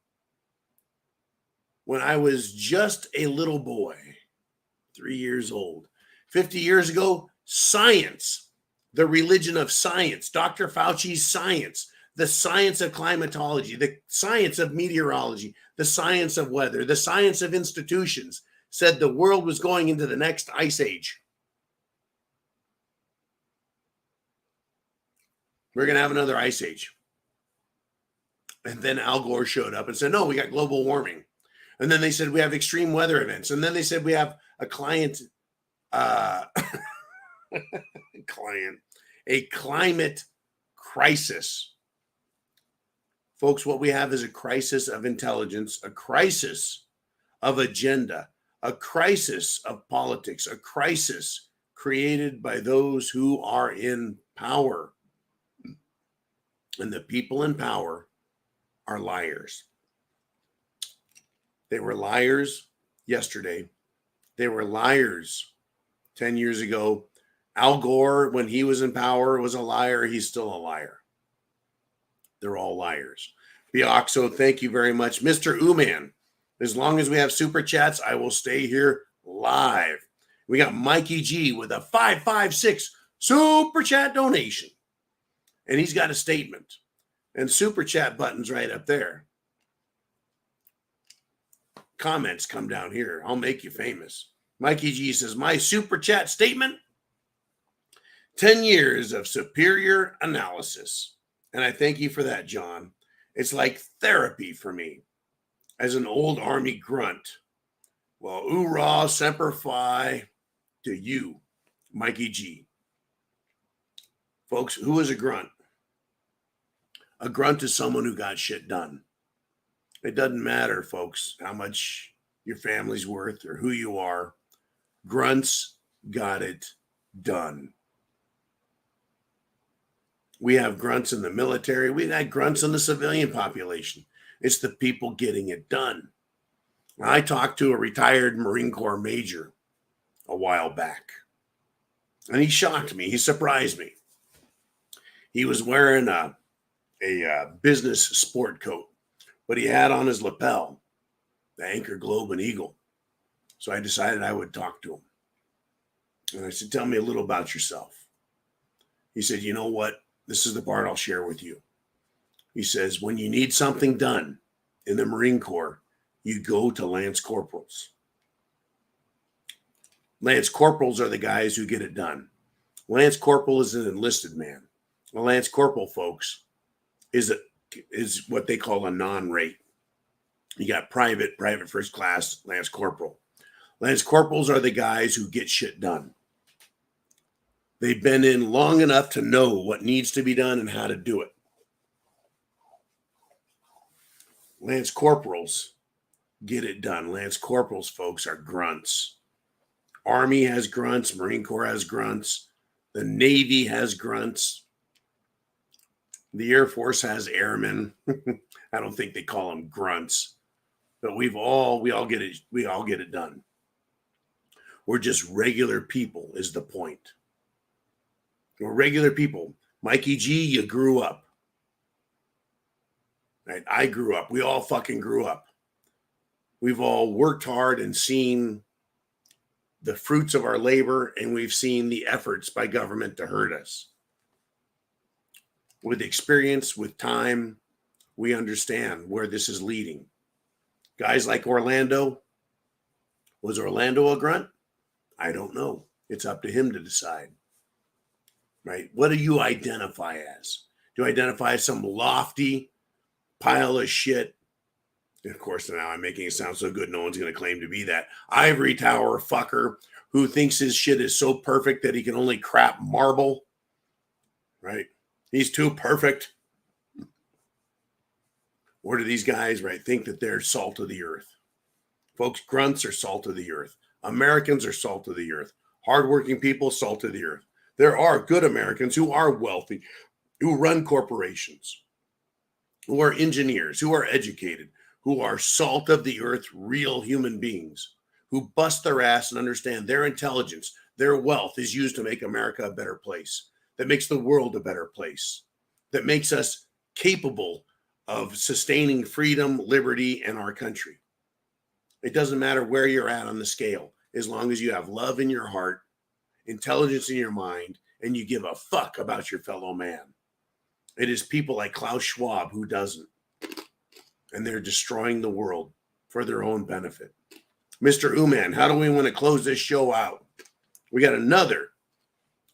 when I was just a little boy, 3 years old, 50 years ago, science, the religion of science, Dr. Fauci's science, the science of climatology, the science of meteorology, the science of weather, the science of institutions said the world was going into the next ice age. We're going to have another ice age. And then Al Gore showed up and said, no, we got global warming. And then they said we have extreme weather events. And then they said we have a climate crisis. Folks, what we have is a crisis of intelligence, a crisis of agenda, a crisis of politics, a crisis created by those who are in power. And the people in power are liars. They were liars yesterday. They were liars 10 years ago. Al Gore, when he was in power, was a liar. He's still a liar. They're all liars. Bioxo, thank you very much. Mr. Uman, as long as we have super chats, I will stay here live. We got Mikey G with a 556 super chat donation. And he's got a statement. And super chat button's right up there. Comments come down here. I'll make you famous. Mikey G says, my super chat statement, 10 years of superior analysis. And I thank you for that, John. It's like therapy for me as an old army grunt. Well, hoorah, semper fi to you, Mikey G. Folks, who is a grunt? A grunt is someone who got shit done. It doesn't matter, folks, how much your family's worth or who you are. Grunts got it done. We have grunts in the military. We've had grunts in the civilian population. It's the people getting it done. I talked to a retired Marine Corps major a while back, and he shocked me. He surprised me. He was wearing a business sport coat, but he had on his lapel the anchor, globe, and eagle. So I decided I would talk to him. And I said, tell me a little about yourself. He said, you know what? This is the part I'll share with you. He says, when you need something done in the Marine Corps, you go to Lance Corporals. Lance Corporals are the guys who get it done. Lance Corporal is an enlisted man. A Lance Corporal, folks, is what they call a non-rate. You got private first class, Lance Corporal. Lance Corporals are the guys who get shit done. They've been in long enough to know what needs to be done and how to do it. Lance Corporals get it done. Lance Corporals, folks, are grunts. Army has grunts. Marine Corps has grunts. The Navy has grunts. The Air Force has airmen. I don't think they call them grunts, but we all get it done. We're just regular people is the point. We're regular people. Mikey G, you grew up. Right? I grew up. We all fucking grew up. We've all worked hard and seen the fruits of our labor, and we've seen the efforts by government to hurt us. With experience, with time, we understand where this is leading. Guys like Orlando, was Orlando a grunt? I don't know. It's up to him to decide. Right? What do you identify as? Do you identify as some lofty pile of shit? And of course, now I'm making it sound so good, no one's going to claim to be that ivory tower fucker who thinks his shit is so perfect that he can only crap marble. Right? He's too perfect. Or do these guys, right, think that they're salt of the earth? Folks, grunts are salt of the earth. Americans are salt of the earth. Hardworking people, salt of the earth. There are good Americans who are wealthy, who run corporations, who are engineers, who are educated, who are salt of the earth, real human beings, who bust their ass and understand their intelligence, their wealth is used to make America a better place, that makes the world a better place, that makes us capable of sustaining freedom, liberty, and our country. It doesn't matter where you're at on the scale, as long as you have love in your heart, intelligence in your mind, and you give a fuck about your fellow man. It is people like Klaus Schwab who doesn't. And they're destroying the world for their own benefit. Mr. Uman, how do we want to close this show out? We got another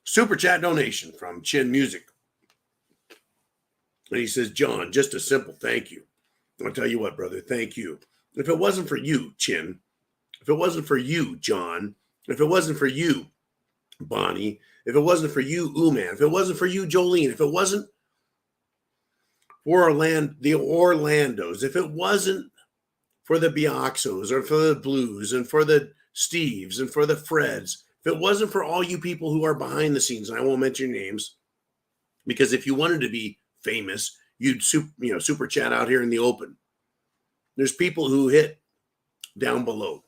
super chat donation from Chin Music. And he says, John, just a simple thank you. I'll tell you what, brother, thank you. If it wasn't for you, Chin, if it wasn't for you, John, if it wasn't for you, Bonnie, if it wasn't for you, Uman, if it wasn't for you, Jolene, if it wasn't for the Orlandos, if it wasn't for the Bioxos or for the Blues and for the Steves and for the Freds, if it wasn't for all you people who are behind the scenes, and I won't mention names, because if you wanted to be famous, you'd super chat out here in the open. There's people who hit down below.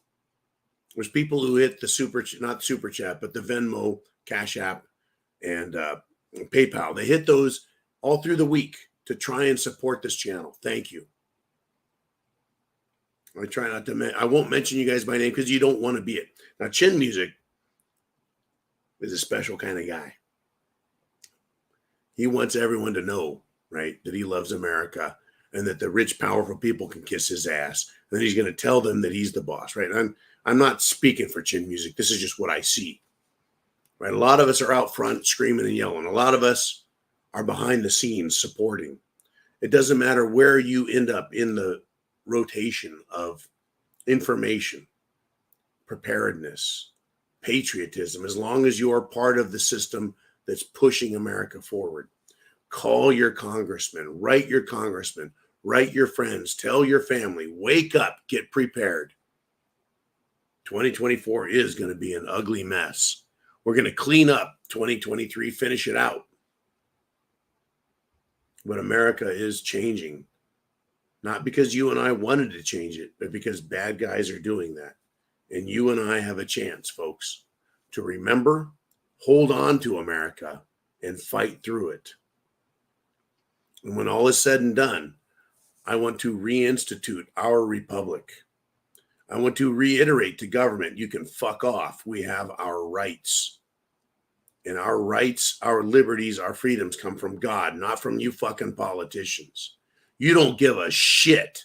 There's people who hit the not super chat, but the Venmo, CashApp, and PayPal. They hit those all through the week to try and support this channel. Thank you. I try not to. I won't mention you guys by name because you don't want to be it. Now, Chin Music is a special kind of guy. He wants everyone to know, right, that he loves America and that the rich, powerful people can kiss his ass. And then he's going to tell them that he's the boss, right? I'm not speaking for Chin Music. This is just what I see, right? A lot of us are out front screaming and yelling. A lot of us are behind the scenes supporting. It doesn't matter where you end up in the rotation of information, preparedness, patriotism, as long as you are part of the system that's pushing America forward. Call your congressman, write your congressman, write your friends, tell your family, wake up, get prepared. 2024 is going to be an ugly mess. We're going to clean up 2023, finish it out. But America is changing, not because you and I wanted to change it, but because bad guys are doing that. And you and I have a chance, folks, to remember, hold on to America, and fight through it. And when all is said and done, I want to reinstitute our republic. I want to reiterate to government, you can fuck off. We have our rights. And our rights, our liberties, our freedoms come from God, not from you fucking politicians. You don't give a shit.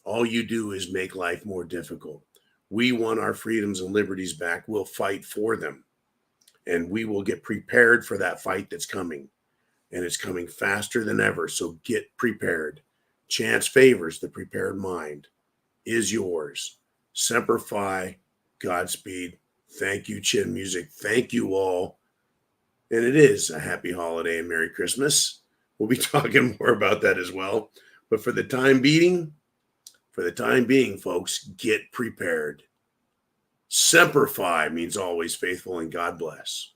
All you do is make life more difficult. We want our freedoms and liberties back. We'll fight for them. And we will get prepared for that fight that's coming. And it's coming faster than ever. So get prepared. Chance favors the prepared mind. Is yours. Semper Fi. Godspeed. Thank you, Chin Music. Thank you all. And it is a happy holiday and Merry Christmas. We'll be talking more about that as well. But for the time being, folks, get prepared. Semper Fi means always faithful, and God bless.